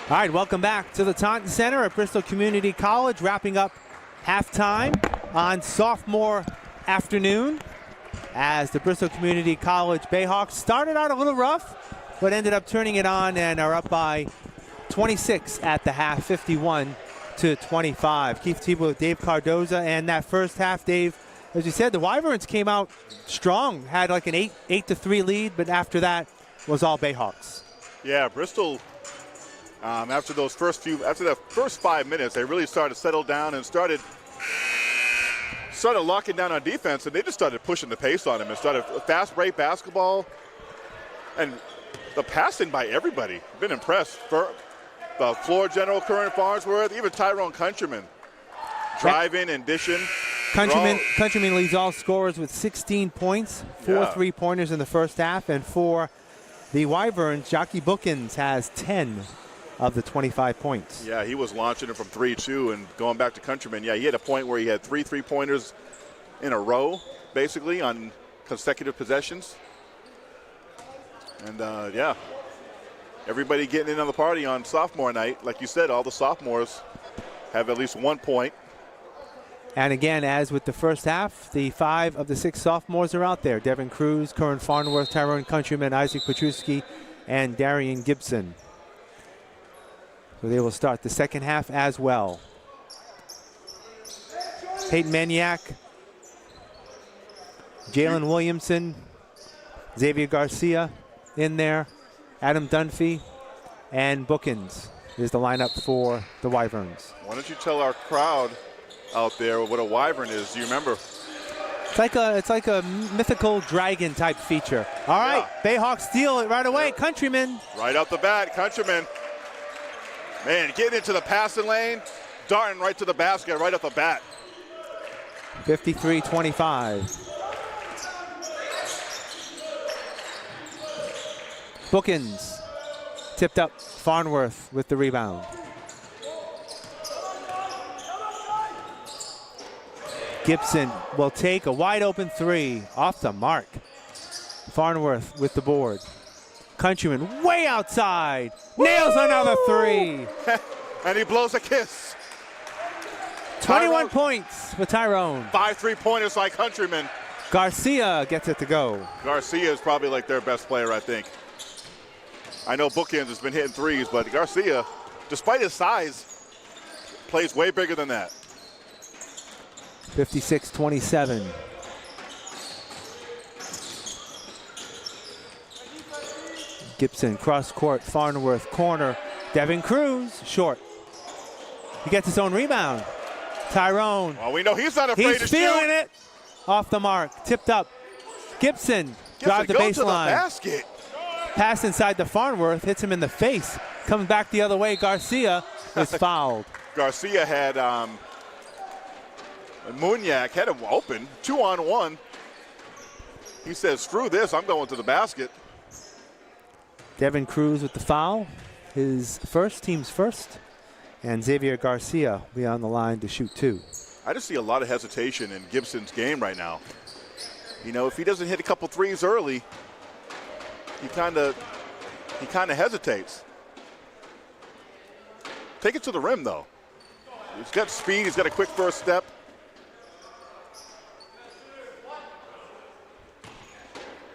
All right, welcome back to the Taunton Center at Bristol Community College, wrapping up halftime on sophomore afternoon as the Bristol Community College Bayhawks started out a little rough, but ended up turning it on and are up by 26 at the half, 51-25. Keith Tebow with Dave Cardoza, and that first half, Dave, as you said, the Wyverns came out strong, had like an 8-3 lead, but after that was all Bayhawks. Yeah, Bristol, after that first 5 minutes, they really started to settle down and started locking down on defense, and they just started pushing the pace on them and started fast break basketball. And the passing by everybody, been impressed. For the floor general, Curran Farnsworth, even Tyrone Countryman, driving and dishing. Countryman leads all scorers with 16 points, 4 3-pointers in the first half, and for the Wyverns, Jockey Bookins has 10 of the 25 points. Yeah, he was launching it from 3 too, and going back to Countryman, yeah, he had a point where he had 3 3-pointers in a row, basically, on consecutive possessions. And, yeah, everybody getting in on the party on sophomore night. Like you said, all the sophomores have at least 1 point. And again, as with the first half, the 5 of the 6 sophomores are out there. Devin Cruz, Curran Farnsworth, Tyrone Countryman, Isaac Petruski, and Darian Gibson. So they will start the second half as well. Peyton Maniac, Jalen Williamson, Xavier Garcia in there, Adam Dunphy, and Bookins is the lineup for the Wyverns. Why don't you tell our crowd out there what a Wyvern is? Do you remember? It's like a mythical dragon type feature. All right, Bayhawks steal it right away. Countryman. Right out the bat, Countryman. Man, getting into the passing lane, darting right to the basket right off the bat. 53-25. Bookins tipped up. Farnsworth with the rebound. Gibson will take a wide open 3 off the mark. Farnsworth with the board. Countryman way outside. Nails another 3. And he blows a kiss. 21 points for Tyrone. 5 3-pointers by Countryman. Garcia gets it to go. Garcia is probably like their best player, I think. I know Bookins has been hitting 3s, but Garcia, despite his size, plays way bigger than that. 56-27. Gibson, cross court, Farnsworth, corner. Devin Cruz, short. He gets his own rebound. Tyrone. Well, we know he's not afraid to He's shoot. feeling it. Off the mark, tipped up. Gibson, drive the baseline. To the basket. Pass inside the Farnsworth, hits him in the face. Comes back the other way, Garcia is fouled. Garcia had Muniak had him open, 2-on-1. He says, screw this, I'm going to the basket. Devin Cruz with the foul, his first, team's first. And Xavier Garcia will be on the line to shoot 2. I just see a lot of hesitation in Gibson's game right now. You know, if he doesn't hit a couple 3s early, he kind of hesitates. Take it to the rim, though. He's got speed. He's got a quick first step.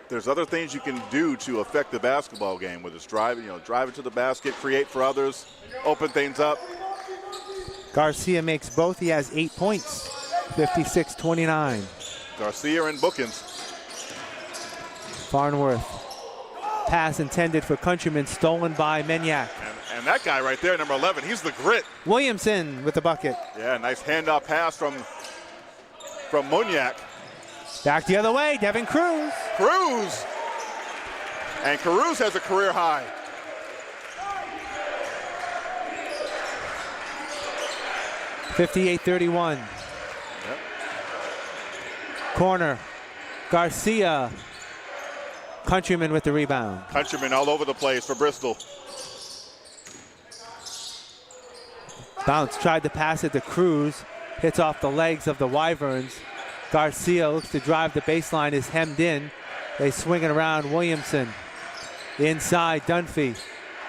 There's other things you can do to affect the basketball game, whether it's driving, drive it to the basket, create for others, open things up. Garcia makes both. He has 8 points, 56-29. Garcia and Bookins. Farnsworth. Pass intended for Countryman, stolen by Maniac. And that guy right there, number 11, he's the grit. Williamson with the bucket. Yeah, nice handoff pass from Muniak. Back the other way, Devin Cruz. Cruz. And Cruz has a career high. (58-31). Yep. Corner. Garcia. Countryman with the rebound. Countryman all over the place for Bristol. Bounce tried to pass it to Cruz. Hits off the legs of the Wyverns. Garcia looks to drive the baseline, is hemmed in. They swing it around. Williamson inside. Dunphy.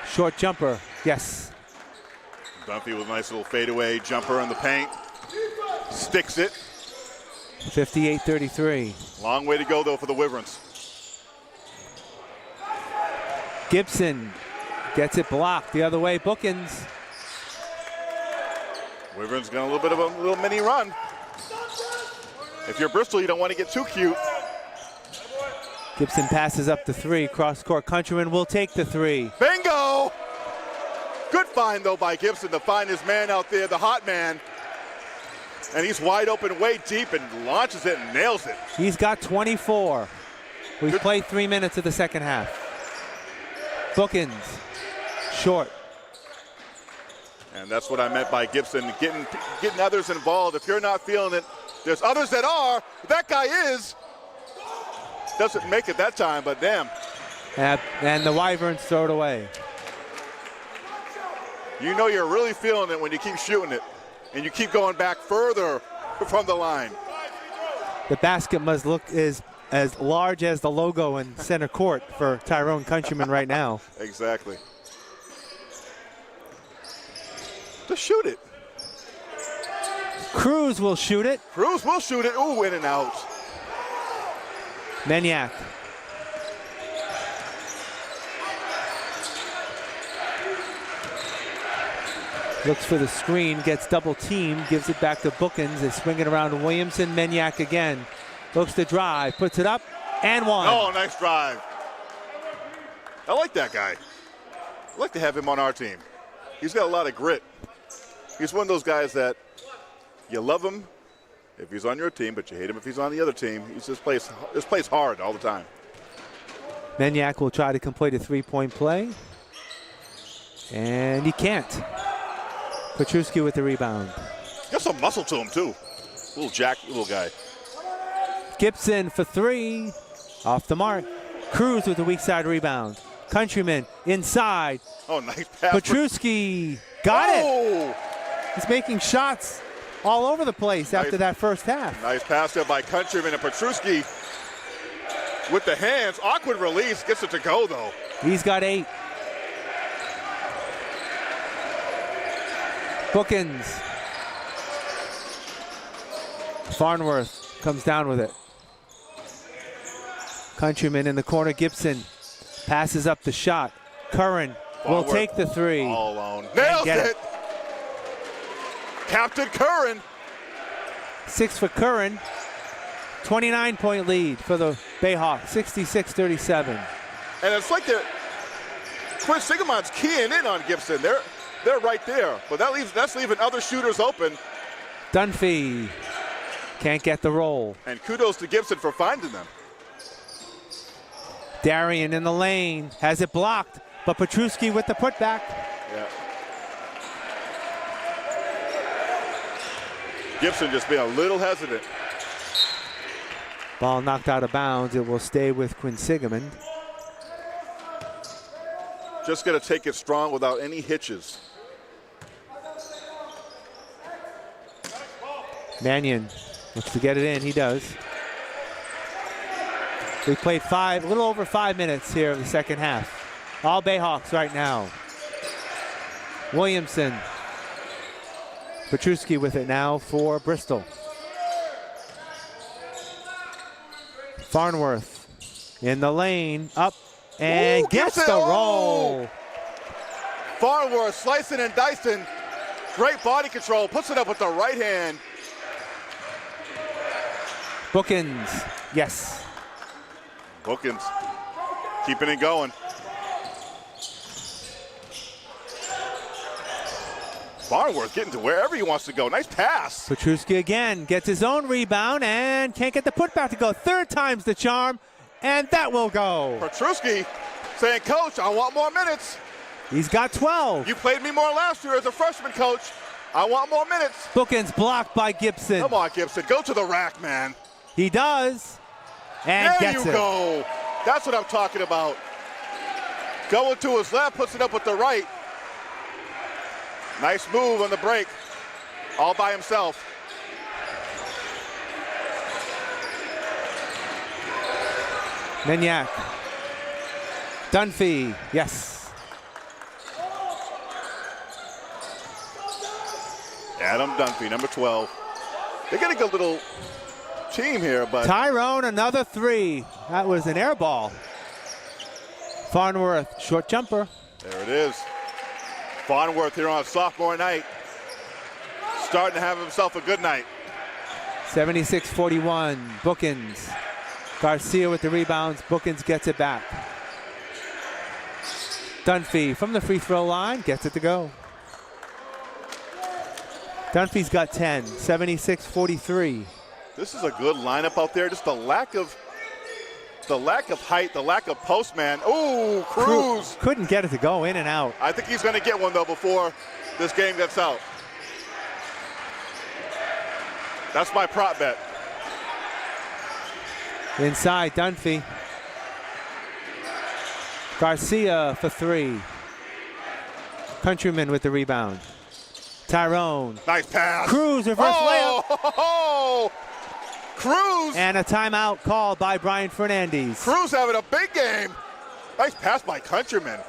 Short jumper. Yes. Dunphy with a nice little fadeaway jumper in the paint. Sticks it. 58-33. Long way to go, though, for the Wyverns. Gibson gets it blocked the other way. Bookins. Wyverns got a little bit of a little mini run. If you're Bristol, you don't want to get too cute. Gibson passes up the three. Cross-court. Countryman will take the three. Bingo! Good find, though, by Gibson to find his man out there, the hot man. And he's wide open, way deep, and launches it and nails it. He's got 24. We've played 3 minutes of the second half. Bookins, short. And that's what I meant by Gibson, getting others involved. If you're not feeling it, there's others that are. That guy is. Doesn't make it that time, but damn. And the Wyverns throw it away. You know you're really feeling it when you keep shooting it and you keep going back further from the line. The basket must look as large as the logo in center court for Tyrone Countryman right now. Exactly. Just shoot it. Cruz will shoot it. Cruz will shoot it. Ooh, in and out. Maniac. Looks for the screen, gets double teamed, gives it back to Bookins. They swing it around to Williamson. Maniac again. Looks to drive, puts it up, and one. Oh, nice drive. I like that guy. I'd like to have him on our team. He's got a lot of grit. He's one of those guys that you love him if he's on your team, but you hate him if he's on the other team. He just plays hard all the time. Maniac will try to complete a three-point play. And he can't. Petruski with the rebound. Got some muscle to him, too. Little guy. Gibson for three. Off the mark. Cruz with the weak side rebound. Countryman inside. Oh, nice pass. Petruski got it. He's making shots all over the place after that first half. Nice pass there by Countryman, and Petruski with the hands. Awkward release. Gets it to go, though. He's got 8. Bookins. Farnworth comes down with it. Countryman in the corner. Gibson passes up the shot. Curran will take the three. All alone. Nails it. Captain Curran. 6 for Curran. 29-point lead for the Bayhawks. 66-37. And it's like Quinsigamond's keying in on Gibson. They're right there, but that's leaving other shooters open. Dunphy can't get the roll. And kudos to Gibson for finding them. Darian in the lane has it blocked, but Petruski with the putback. Yeah. Gibson just being a little hesitant. Ball knocked out of bounds. It will stay with Quinsigamond. Just going to take it strong without any hitches. Mannion looks to get it in. He does. We played a little over 5 minutes here of the second half. All Bayhawks right now. Williamson. Petruski with it now for Bristol. Farnworth in the lane, up, and gets the roll. Farnworth slicing and dicing. Great body control, puts it up with the right hand. Bookins, yes. Bookins keeping it going. Farnworth getting to wherever he wants to go. Nice pass. Petruski again gets his own rebound and can't get the putback to go. Third time's the charm, and that will go. Petruski saying, Coach, I want more minutes. He's got 12. You played me more last year as a freshman, Coach. I want more minutes. Bookins blocked by Gibson. Come on, Gibson. Go to the rack, man. He does. And there gets you go. That's what I'm talking about. Going to his left, puts it up with the right. Nice move on the break. All by himself. Maniac. Dunphy, yes. Adam Dunphy, number 12. They're getting a little team here, but Tyrone, another three. That was an air ball. Farnworth, short jumper. there it is. Farnworth here on sophomore night. Starting to have himself a good night. 76-41, Bookins. Garcia with the rebounds. Bookins gets it back. Dunphy from the free throw line gets it to go. Dunphy's got 10, 76-43. This is a good lineup out there. Just the lack of height, the lack of post man. Ooh, Cruz. Couldn't get it to go, in and out. I think he's going to get one, though, before this game gets out. That's my prop bet. Inside, Dunphy. Garcia for three. Countryman with the rebound. Tyrone. Nice pass. Cruz, reverse layup. Oh, Cruz. And a timeout called by Brian Fernandez. Cruz having a big game. Nice pass by Countryman.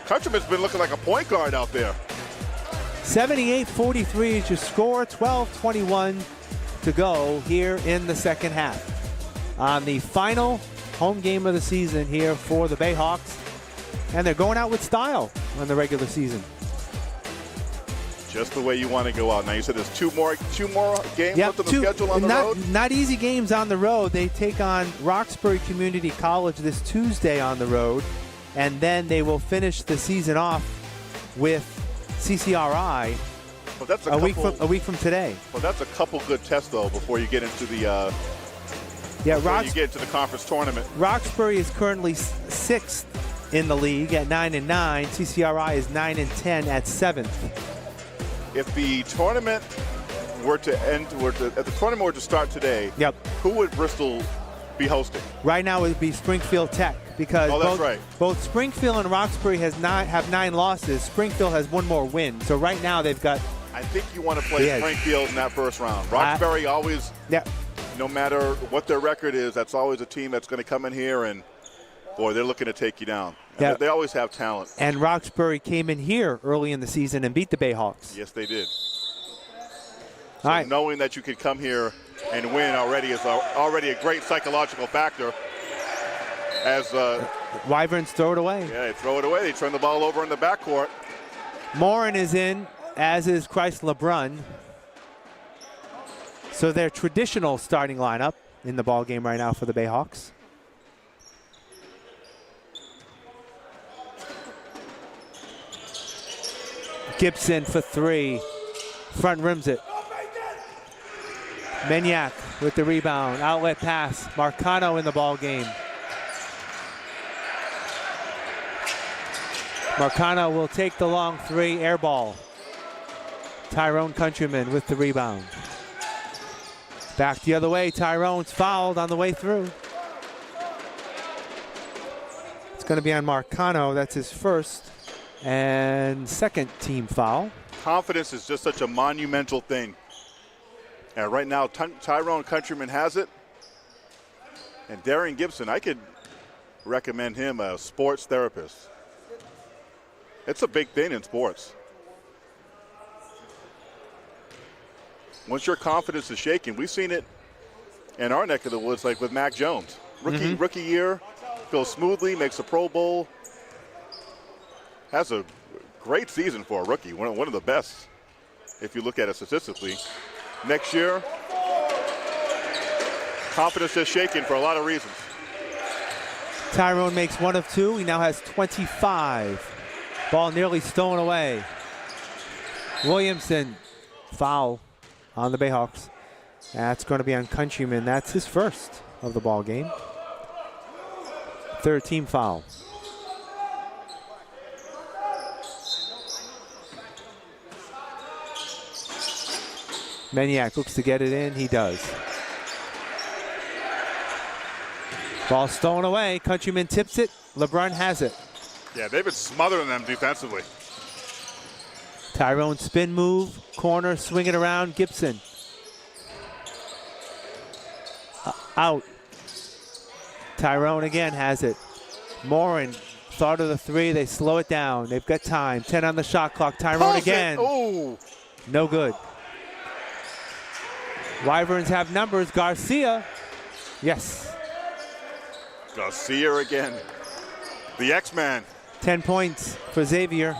Countryman's been looking like a point guard out there. 78-43 is your score. 12:21 to go here in the second half. On the final home game of the season here for the Bayhawks. And they're going out with style on the regular season. Just the way you want to go out. Now you said there's two more games Yep, left on the schedule on the road. Not easy games on the road. They take on Roxbury Community College this Tuesday on the road, and then they will finish the season off with CCRI Well, that's a week from today. Well, that's a couple good tests though before you get into the you get into the conference tournament. Roxbury is currently 6th in the league at 9-9. CCRI is 9-10 at 7th. If the tournament were to start today, Yep. Who would Bristol be hosting? Right now it would be Springfield Tech because both Springfield and Roxbury have 9 losses. Springfield has one more win. So right now they've got. I think you want to play Springfield in that first round. Roxbury always, no matter what their record is, that's always a team that's going to come in here and, boy, they're looking to take you down. Yeah. They always have talent. And Roxbury came in here early in the season and beat the Bayhawks. Yes, they did. All right. Knowing that you could come here and win already is already a great psychological factor. As Wyverns throw it away. Yeah, they throw it away. They turn the ball over in the backcourt. Morin is in, as is Chrysler Brunn. So their traditional starting lineup in the ball game right now for the Bayhawks. Gibson for three. Front rims it. Menyak with the rebound. Outlet pass. Marcano in the ball game. Marcano will take the long three. Air ball. Tyrone Countryman with the rebound. Back the other way. Tyrone's fouled on the way through. It's going to be on Marcano. That's his first and second team foul. Confidence is just such a monumental thing. And right now, Tyrone Countryman has it. And Darian Gibson, I could recommend him a sports therapist. It's a big thing in sports. Once your confidence is shaken, we've seen it in our neck of the woods, like with Mac Jones. Rookie year, goes smoothly, makes a Pro Bowl. Has a great season for a rookie, one of the best, if you look at it statistically. Next year, confidence is shaken for a lot of reasons. Tyrone makes 1 of 2. He now has 25. Ball nearly stolen away. Williamson, foul on the Bayhawks. That's going to be on Countryman. That's his first of the ball game. Third team foul. Menyak looks to get it in. He does. Ball stolen away. Countryman tips it. LeBron has it. Yeah, they've been smothering them defensively. Tyrone spin move. Corner, swing it around. Gibson. Out. Tyrone again has it. Morin thought of the three. They slow it down. They've got time. 10 on the shot clock. Tyrone again. Ooh. No good. Wyverns have numbers. Garcia. Yes. Garcia again. The X-Man. 10 points for Xavier.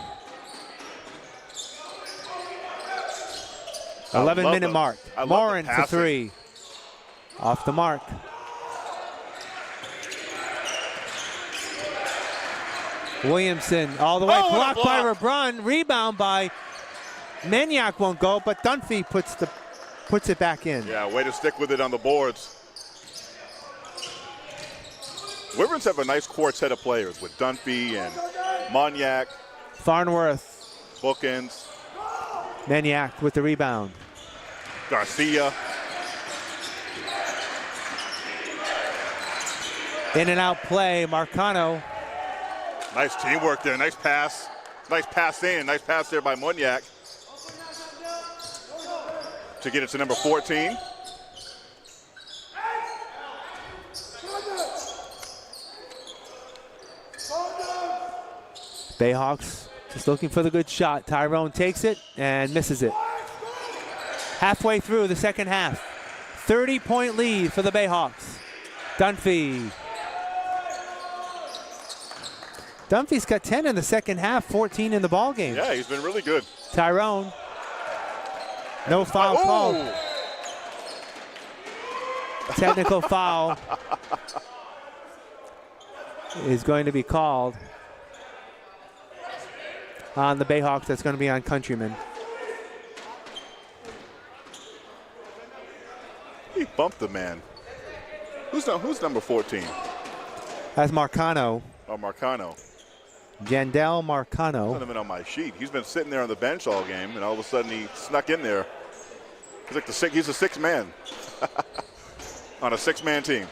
11-minute mark. Morin for three. Off the mark. Williamson all the way. Blocked by LeBron. Rebound by Maniac won't go, but Dunphy puts it back in. Yeah, way to stick with it on the boards. Wyverns have a nice quartet of players with Dunphy and Maniac. Farnworth. Bookends. Maniac with the rebound. Garcia. In and out play, Marcano. Nice teamwork there, nice pass. Nice pass in, nice pass there by Maniac. To get it to number 14. Bayhawks just looking for the good shot. Tyrone takes it and misses it. Halfway through the second half. 30-point lead for the Bayhawks. Dunphy. Dunphy's got 10 in the second half, 14 in the ball game. Yeah, he's been really good. Tyrone. No foul call. Technical foul is going to be called on the Bayhawks. That's going to be on Countryman. He bumped the man. Who's number 14? That's Marcano. Oh, Marcano. Jandel He's Marcano. not even on my sheet. He's been sitting there on the bench all game, and all of a sudden he snuck in there. He's like he's a sixth man on a six-man team.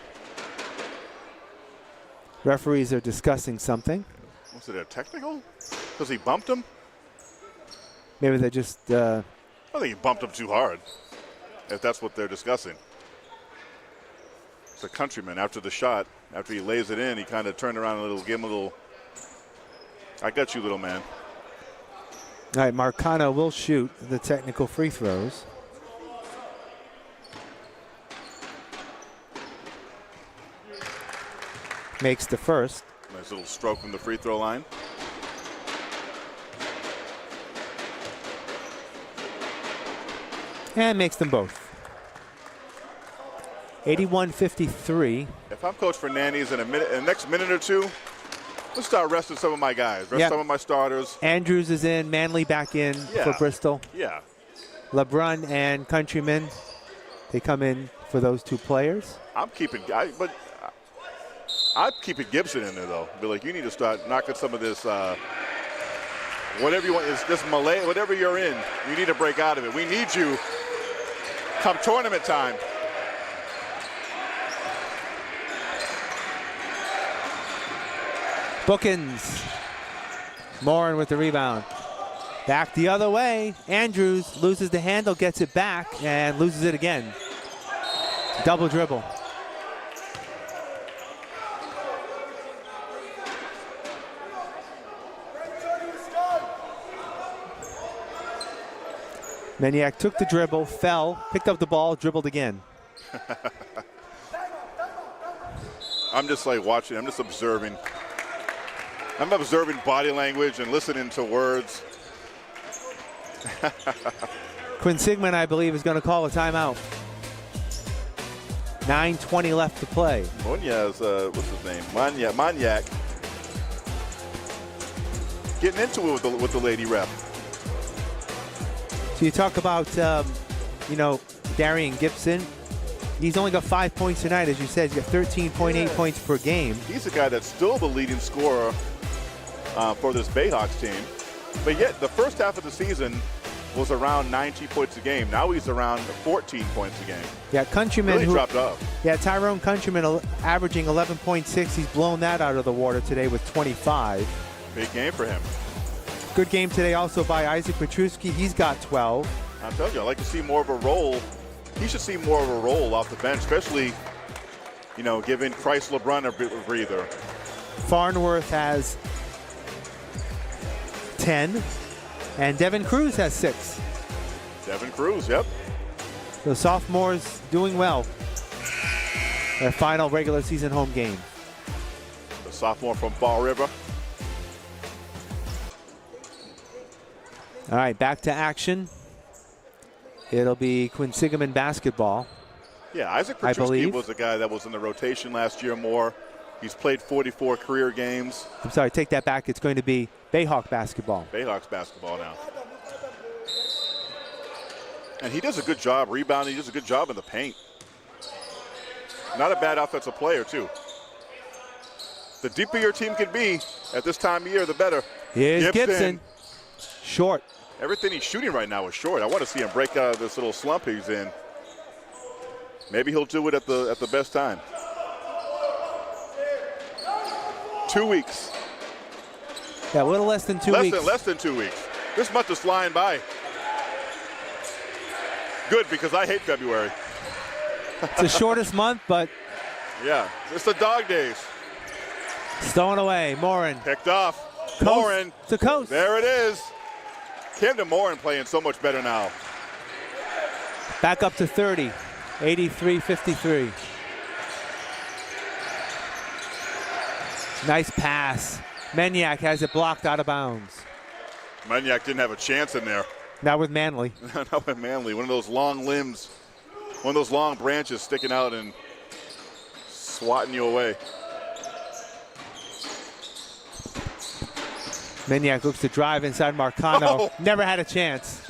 Referees are discussing something. Was it a technical? Because he bumped him? Maybe they're just. I think he bumped him too hard, if that's what they're discussing. It's a Countryman after the shot. After he lays it in, he kind of turned around gave him a little. I got you, little man. All right, Marcano will shoot the technical free throws. Makes the first. Nice little stroke from the free throw line. And makes them both. 81-53. If I'm Coach Fernandez in the next minute or two, let's start resting some of my guys. Rest some of my starters. Andrews is in. Manley back in for Bristol. Yeah. LeBrun and Countryman, they come in for those two players. I'd keep it Gibson in there, though. Be like, you need to start knocking some of this, whatever you want, this Malay, whatever you're in, you need to break out of it. We need you come tournament time. Bookins. Morin with the rebound. Back the other way. Andrews loses the handle, gets it back, and loses it again. Double dribble. Maniac took the dribble, fell, picked up the ball, dribbled again. I'm just like watching, I'm just observing. I'm observing body language and listening to words. Quinsigamond, I believe, is going to call a timeout. 9:20 left to play. Munya's, what's his name? Maniac. Getting into it with the lady rep. So you talk about, Darian Gibson. He's only got 5 points tonight, as you said. He's got 13.8 points per game. He's the guy that's still the leading scorer for this Bayhawks team. But yet, the first half of the season was around 19 points a game. Now he's around 14 points a game. Yeah, Countryman. Really dropped off. Yeah, Tyrone Countryman averaging 11.6. He's blown that out of the water today with 25. Big game for him. Good game today also by Isaac Petruski. He's got 12. I'm telling you, I'd like to see more of a role. He should see more of a role off the bench, especially, giving Christ LeBron a breather. Farnworth has 10, and Devin Cruz has 6. Devin Cruz, yep. The sophomores doing well. Their final regular season home game. The sophomore from Fall River. All right, back to action. It'll be Quinsigamond basketball. Yeah, Isaac I Petruski believe. was a guy that was in the rotation last year more. He's played 44 career games. I'm sorry, take that back. It's going to be Bayhawk basketball. Bayhawks basketball now. And he does a good job rebounding. He does a good job in the paint. Not a bad offensive player, too. The deeper your team can be at this time of year, the better. Here's Gibson. Short. Everything he's shooting right now is short. I want to see him break out of this little slump he's in. Maybe he'll do it at the best time. 2 weeks. Yeah, a little less than 2 weeks. Less than 2 weeks. This month is flying by. Good, because I hate February. It's the shortest month, but yeah, it's the dog days. stolen away. Morin. Picked off. Coast Morin. to coast. There it is. Camden Morin playing so much better now. Back up to 30. 83-53. Nice pass. Menyak has it blocked out of bounds. Maniac didn't have a chance in there. Now with Manley. Not with Manley. One of those long limbs, one of those long branches sticking out and swatting you away. Menyak looks to drive inside Marcano. Oh. Never had a chance.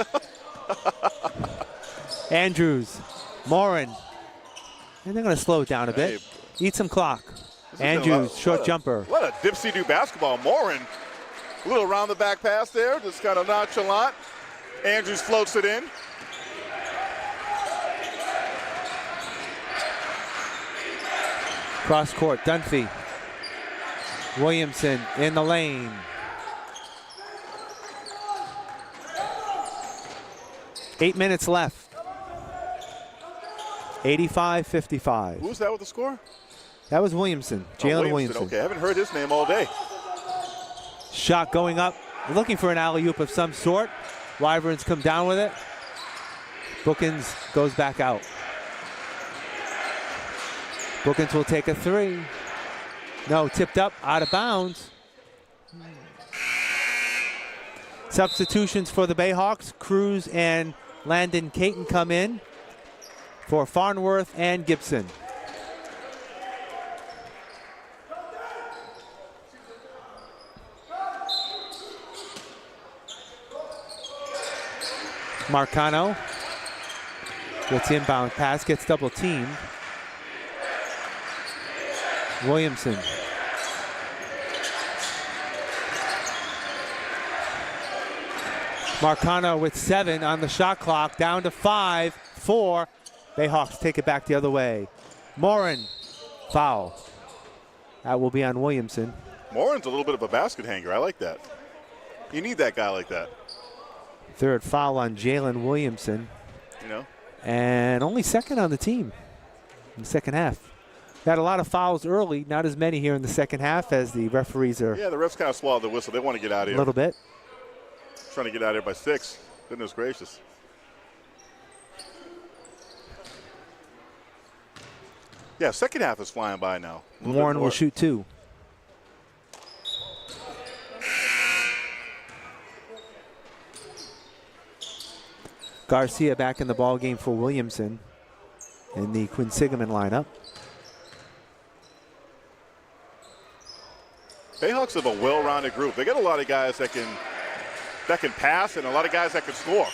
Andrews. Morin. And they're going to slow it down a bit. Eat some clock. Andrews, short jumper. What a dipsy-do basketball. Morin, a little around the back pass there, just kind of nonchalant. Andrews floats it in. Cross court, Dunphy. Williamson in the lane. Eight minutes left. 85-55. Who was that with the score? That was Williamson, Jalen Williamson. Okay, I haven't heard his name all day. Shot going up, looking for an alley-oop of some sort. Wyverns come down with it. Bookins goes back out. Bookins will take a three. No, tipped up, out of bounds. Substitutions for the Bayhawks. Cruz and Landon Caton come in for Farnworth and Gibson. Marcano gets inbound pass, gets double teamed. Williamson. Marcano with 7 on the shot clock, down to 5, 4. Bayhawks take it back the other way. Morin, foul. That will be on Williamson. Morin's a little bit of a basket hanger. I like that. You need that guy like that. Third foul on Jalen Williamson. You know? And only second on the team in the second half. Got a lot of fouls early, not as many here in the second half as the referees are. Yeah, the refs kind of swallowed the whistle. They want to get out of here. A little bit. Trying to get out of here by 6. Goodness gracious. Yeah, second half is flying by now. Warren will shoot 2. Garcia back in the ball game for Williamson in the Quinsigamond lineup. Bayhawks have a well-rounded group. They got a lot of guys that can pass and a lot of guys that can score.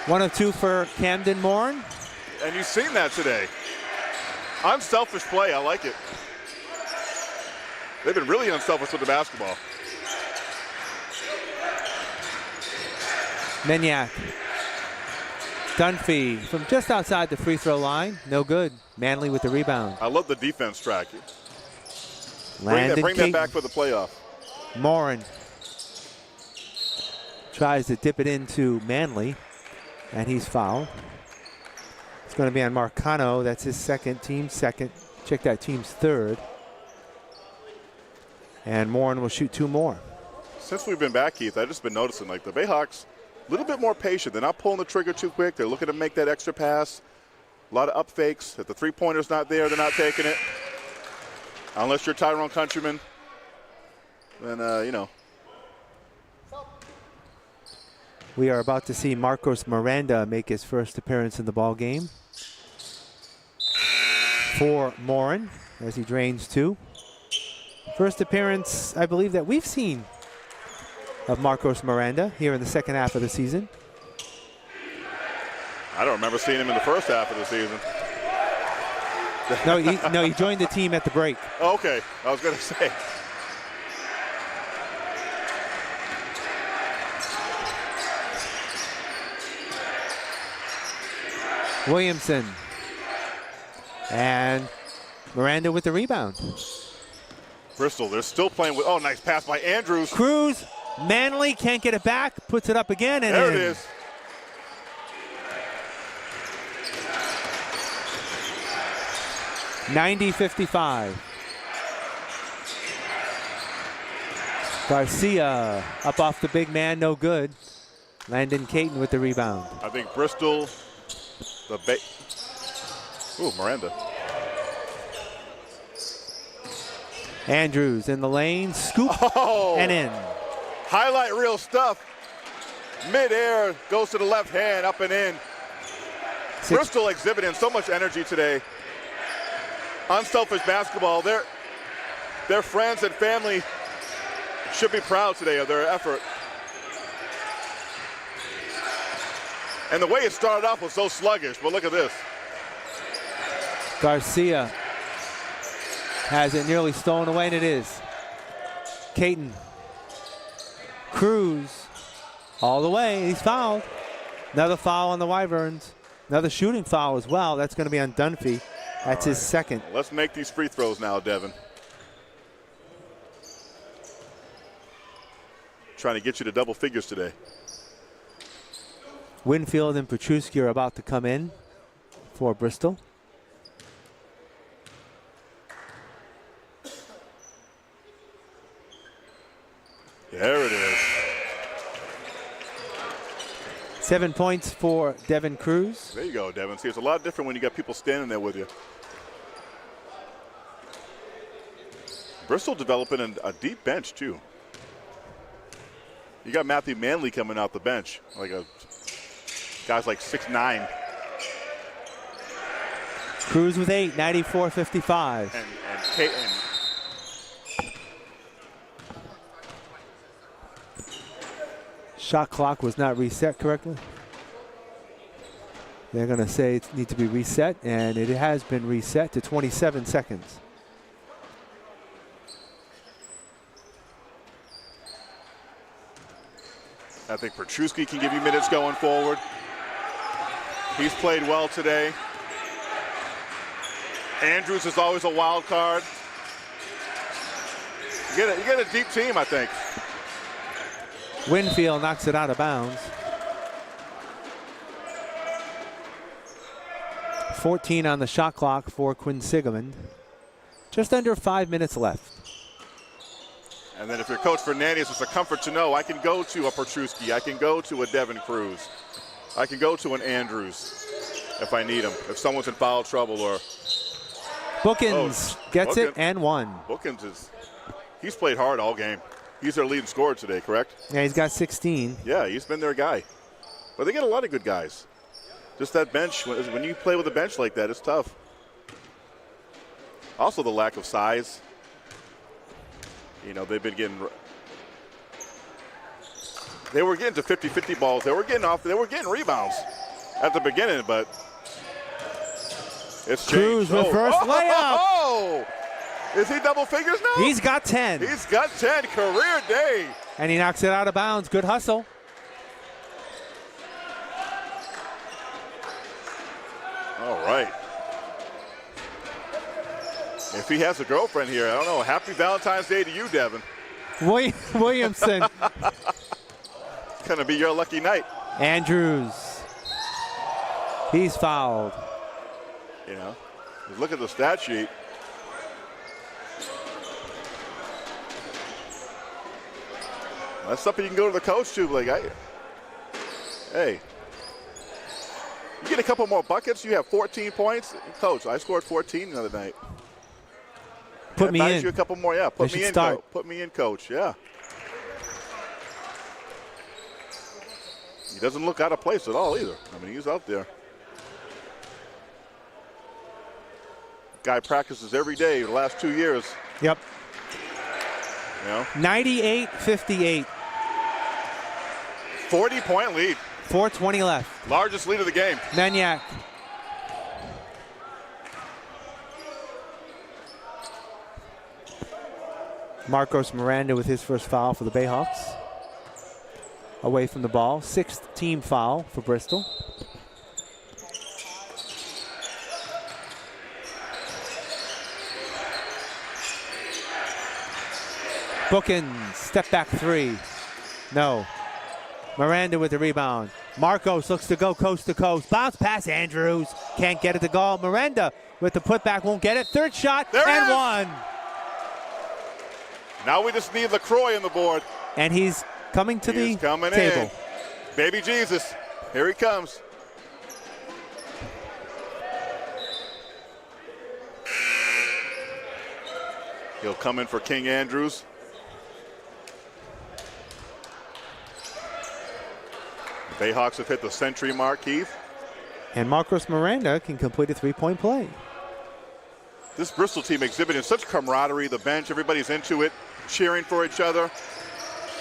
1 of 2 for Camden Morin. And you've seen that today. Unselfish play, I like it. They've been really unselfish with the basketball. Menyak. Dunphy from just outside the free throw line. No good. Manley with the rebound. I love the defense track. Landon Bring that back for the playoff. Morin tries to dip it into Manley, and he's fouled. It's going to be on Marcano. That's his second, team's second. Check that, team's third. And Morin will shoot 2 more. Since we've been back, Keith, I've just been noticing, like, the Bayhawks little bit more patient. They're not pulling the trigger too quick. They're looking to make that extra pass. A lot of up fakes. If the three-pointer's not there, they're not taking it. Unless you're Tyrone Countryman, then, you know. We are about to see Marcos Miranda make his first appearance in the ball game for Morin as he drains two. First appearance, I believe, that we've seen of Marcos Miranda here in the second half of the season. I don't remember seeing him in the first half of the season. No, he joined the team at the break. Okay, I was going to say. Williamson. And Miranda with the rebound. Bristol, they're still playing with, oh, nice pass by Andrews. Cruz, Manley can't get it back, puts it up again, and there in. It is. (90-55). Garcia up off the big man, no good. Landon Caton with the rebound. I think Bristol, ooh, Miranda. Andrews in the lane, scoop, and in. Highlight reel stuff. Mid-air, goes to the left hand, up and in. Bristol exhibiting so much energy today. Unselfish basketball. Their friends and family should be proud today of their effort. And the way it started off was so sluggish, but look at this. Garcia has it nearly stolen away, and it is. Caton. Cruz all the way. He's fouled. Another foul on the Wyverns. Another shooting foul as well. That's going to be on Dunphy. That's his second. Let's make these free throws now, Devin. Trying to get you to double figures today. Winfield and Petruski are about to come in for Bristol. There it is. 7 points for Devin Cruz. There you go, Devin. See, it's a lot different when you got people standing there with you. Bristol developing a deep bench, too. You got Matthew Manley coming out the bench, guys like 6'9". Cruz with 8, 94-55. And Caton. Shot clock was not reset correctly. They're going to say it needs to be reset, and it has been reset to 27 seconds. I think Petruski can give you minutes going forward. He's played well today. Andrews is always a wild card. You get a deep team, I think. Winfield knocks it out of bounds. 14 on the shot clock for Quinsigamond. Just under 5 minutes left. And then if you're Coach Fernandez, it's a comfort to know I can go to a Petruski, I can go to a Devin Cruz, I can go to an Andrews if I need him, if someone's in foul trouble or. Bookins gets it and one. Bookins he's played hard all game. He's their leading scorer today, correct? Yeah, he's got 16. Yeah, he's been their guy. But they get a lot of good guys. Just that bench, when you play with a bench like that, it's tough. Also the lack of size. You know, they've been getting. They were getting to 50-50 balls. They were getting rebounds at the beginning, but it's changed. Cruz reverse layup. Oh! Is he double figures now? He's got 10. He's got 10, career day. And he knocks it out of bounds. Good hustle. All right. If he has a girlfriend here, I don't know. Happy Valentine's Day to you, Devin. Williamson. It's going to be your lucky night. Andrews. He's fouled. You know, look at the stat sheet. That's something you can go to the coach to. Like, Hey, you get a couple more buckets, you have 14 points. Coach, I scored 14 the other night. Put me in. You a couple more, yeah. Put me in, start. Put me in, Coach, yeah. He doesn't look out of place at all either. I mean, he's out there. Guy practices every day the last 2 years. Yep. You know? 98-58. 40-point lead. 4:20 left. Largest lead of the game. Maniac. Marcos Miranda with his first foul for the Bayhawks. Away from the ball. 6th team foul for Bristol. Bookins, step back 3. No. Miranda with the rebound. Marcos looks to go coast to coast. Bounce pass, Andrews. Can't get it to go. Miranda with the putback, won't get it. Third shot, there and one. Now we just need LaCroix on the board. And he's coming to the coming table. In. Baby Jesus, here he comes. He'll come in for King Andrews. The Bayhawks have hit the century mark, Keith. And Marcos Miranda can complete a 3-point play. This Bristol team exhibiting such camaraderie. The bench, everybody's into it, cheering for each other,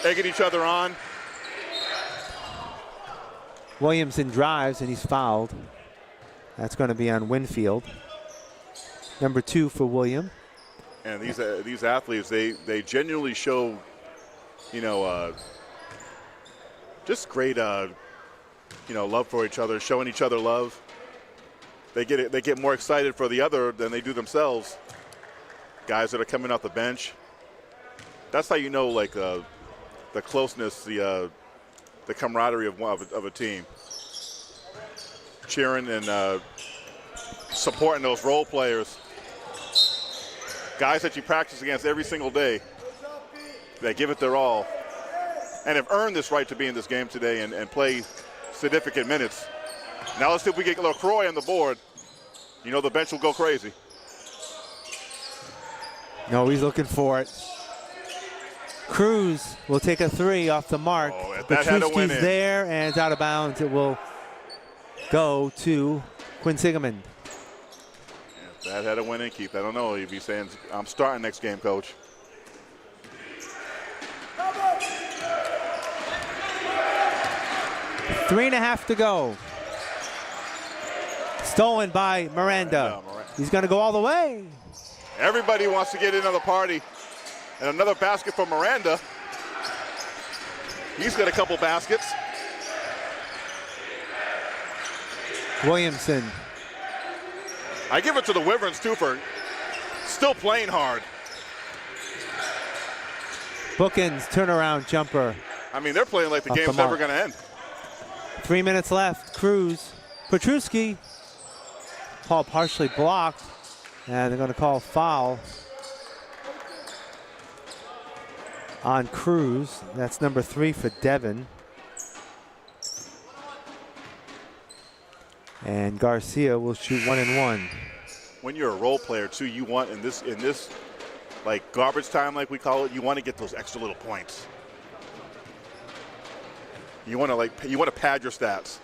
egging each other on. Williamson drives, and he's fouled. That's going to be on Winfield. Number 2 for William. And these athletes, they genuinely show, you know, just great, you know, love for each other, showing each other love. They get more excited for the other than they do themselves. Guys that are coming off the bench. That's how you know, like, the closeness, the camaraderie of a team. Cheering and supporting those role players. Guys that you practice against every single day. They give it their all. And have earned this right to be in this game today and play significant minutes. Now let's see if we get LaCroix on the board. You know the bench will go crazy. No, he's looking for it. Cruz will take a 3 off the mark. Oh, that had to win in. There, and it's out of bounds. It will go to Quinsigamond. If that had to win in, Keith, I don't know. He'd be saying, I'm starting next game, Coach. Three and a half to go. Stolen by Miranda. He's going to go all the way. Everybody wants to get in on the party. And another basket for Miranda. He's got a couple baskets. Williamson. I give it to the Wyverns, too, for still playing hard. Bookins, turnaround jumper. I mean, they're playing like the game's never going to end. 3 minutes left. Cruz. Petruski. Paul partially blocked. And they're going to call foul on Cruz. That's number 3 for Devin. And Garcia will shoot 1 and 1. When you're a role player too, you want in this like garbage time, like we call it, you want to get those extra little points. You want to pad your stats.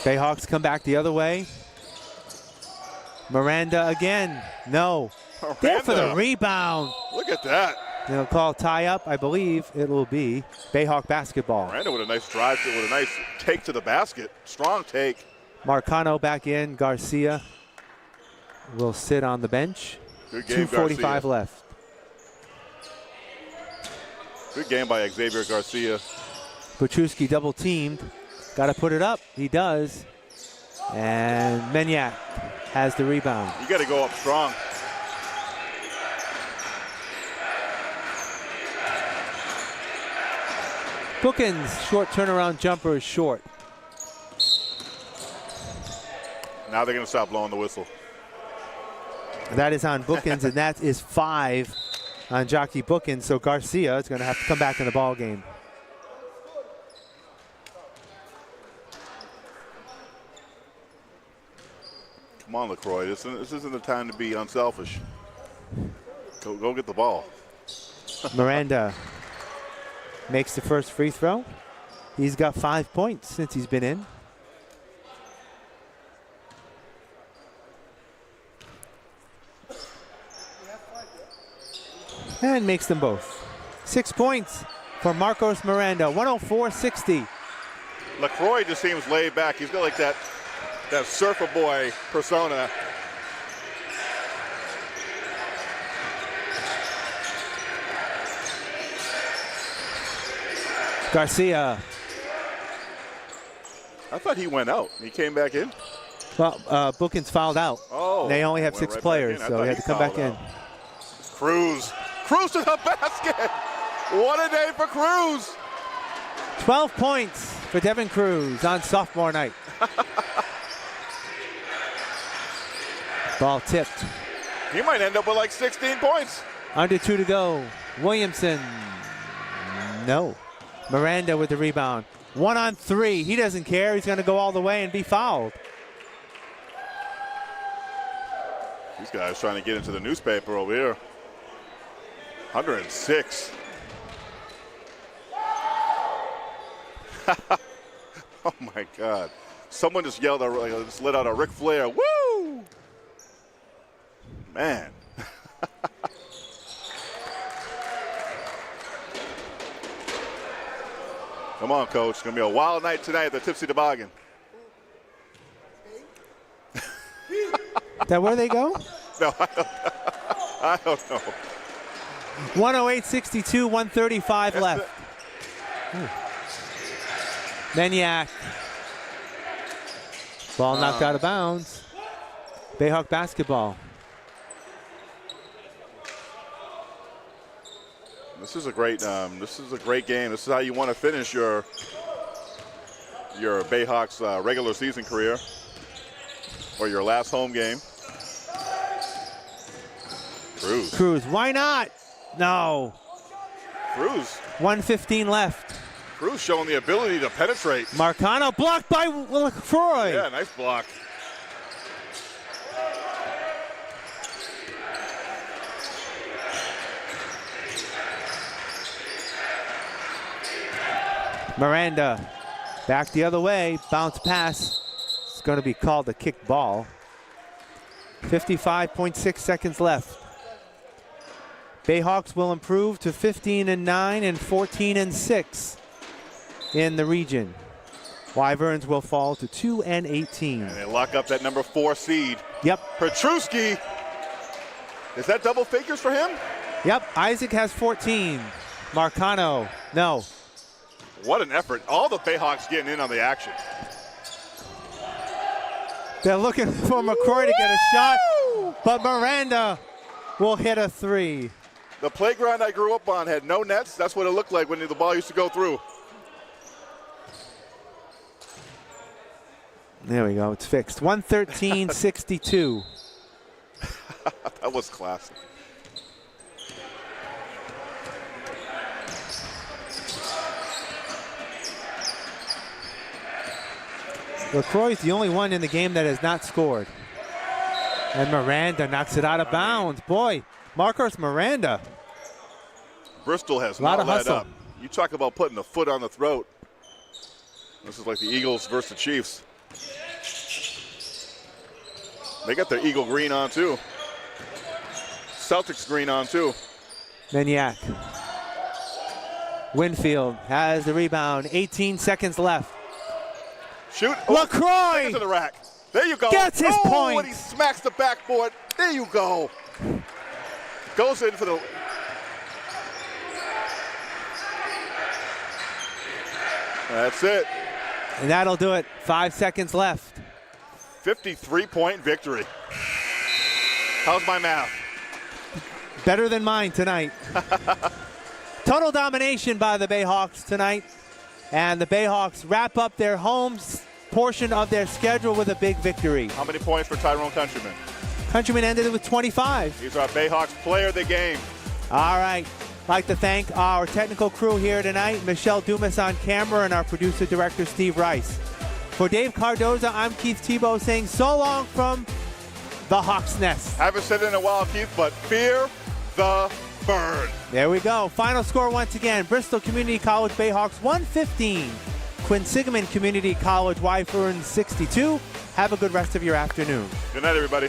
Bayhawks come back the other way. Miranda again. No. Miranda. There for the rebound. Look at that. They'll call tie up. I believe it will be Bayhawk basketball. Miranda with a nice drive, with a nice take to the basket. Strong take. Marcano back in. Garcia will sit on the bench. Good game, 2:45 Garcia. left. Good game by Xavier Garcia. Petruski double teamed. Got to put it up. He does. And Maniac has the rebound. You got to go up strong. Bookins' short turnaround jumper is short. Now they're going to stop blowing the whistle. That is on Bookins, and that is 5 on Jockey Bookins. So Garcia is going to have to come back in the ball game. Come on, LaCroix. This isn't the time to be unselfish. Go get the ball. Miranda makes the first free throw. He's got 5 points since he's been in. And makes them both. 6 points for Marcos Miranda, 104-60. LaCroix just seems laid back. He's got like that surfer boy persona. Garcia. I thought he went out. He came back in. Well, Bookins fouled out. Oh, they only have went 6 right players, back in. so he had to come back in. Cruz to the basket. What a day for Cruz. 12 points for Devin Cruz on sophomore night. Ball tipped. He might end up with like 16 points. Under 2 to go. Williamson. No. Miranda with the rebound. 1 on 3. He doesn't care. He's going to go all the way and be fouled. These guys trying to get into the newspaper over here. 106. Oh my God. Someone just yelled, just let out a Ric Flair. Woo! Man. Come on, Coach. It's going to be a wild night tonight at the Tipsy Toboggan. Is that where they go? No, I don't know. 108-62, 135 left. Maniac. Ball knocked out of bounds. Bayhawk basketball. This is a great game. This is how you want to finish your Bayhawks regular season career, or your last home game. Cruz, why not? No. Cruz. 1:15 left. Cruz showing the ability to penetrate. Marcano blocked by LaCroix. Yeah, nice block. Miranda back the other way, bounce pass. It's going to be called a kick ball. 55.6 seconds left. Bayhawks will improve to 15-9 and 14-6 in the region. Wyverns will fall to 2-18. And they lock up that number 4 seed. Yep. Petruski. Is that double figures for him? Yep. Isaac has 14. Marcano, no. What an effort. All the Bayhawks getting in on the action. They're looking for McCrory to get a shot, but Miranda will hit a 3. The playground I grew up on had no nets. That's what it looked like when the ball used to go through. There we go. It's fixed. 113-62. That was classic. LaCroix is the only one in the game that has not scored. And Miranda knocks it out of bounds. Boy, Marcos Miranda. Bristol has Lot not of let hustle. up. You talk about putting the foot on the throat. This is like the Eagles versus the Chiefs. They got their Eagle green on too. Celtics green on too. Maniac. Winfield has the rebound. 18 seconds left. Shoot. LaCroix! Take it to the rack. There you go. Gets his point. And he smacks the backboard. There you go. Goes in for the... That's it. And that'll do it. 5 seconds left. 53-point victory. How's my math? Better than mine tonight. Total domination by the Bayhawks tonight. And the Bayhawks wrap up their home portion of their schedule with a big victory. How many points for Tyrone Countryman? Countryman ended it with 25. He's our Bayhawks player of the game. All right. I'd like to thank our technical crew here tonight, Michelle Dumas on camera, and our producer director, Steve Rice. For Dave Cardoza, I'm Keith Tebow saying so long from the Hawks Nest. Haven't said it in a while, Keith, but fear the burn. There we go. Final score once again, Bristol Community College Bayhawks 115. Quinsigamond Community College Wyverns 62. Have a good rest of your afternoon. Good night, everybody.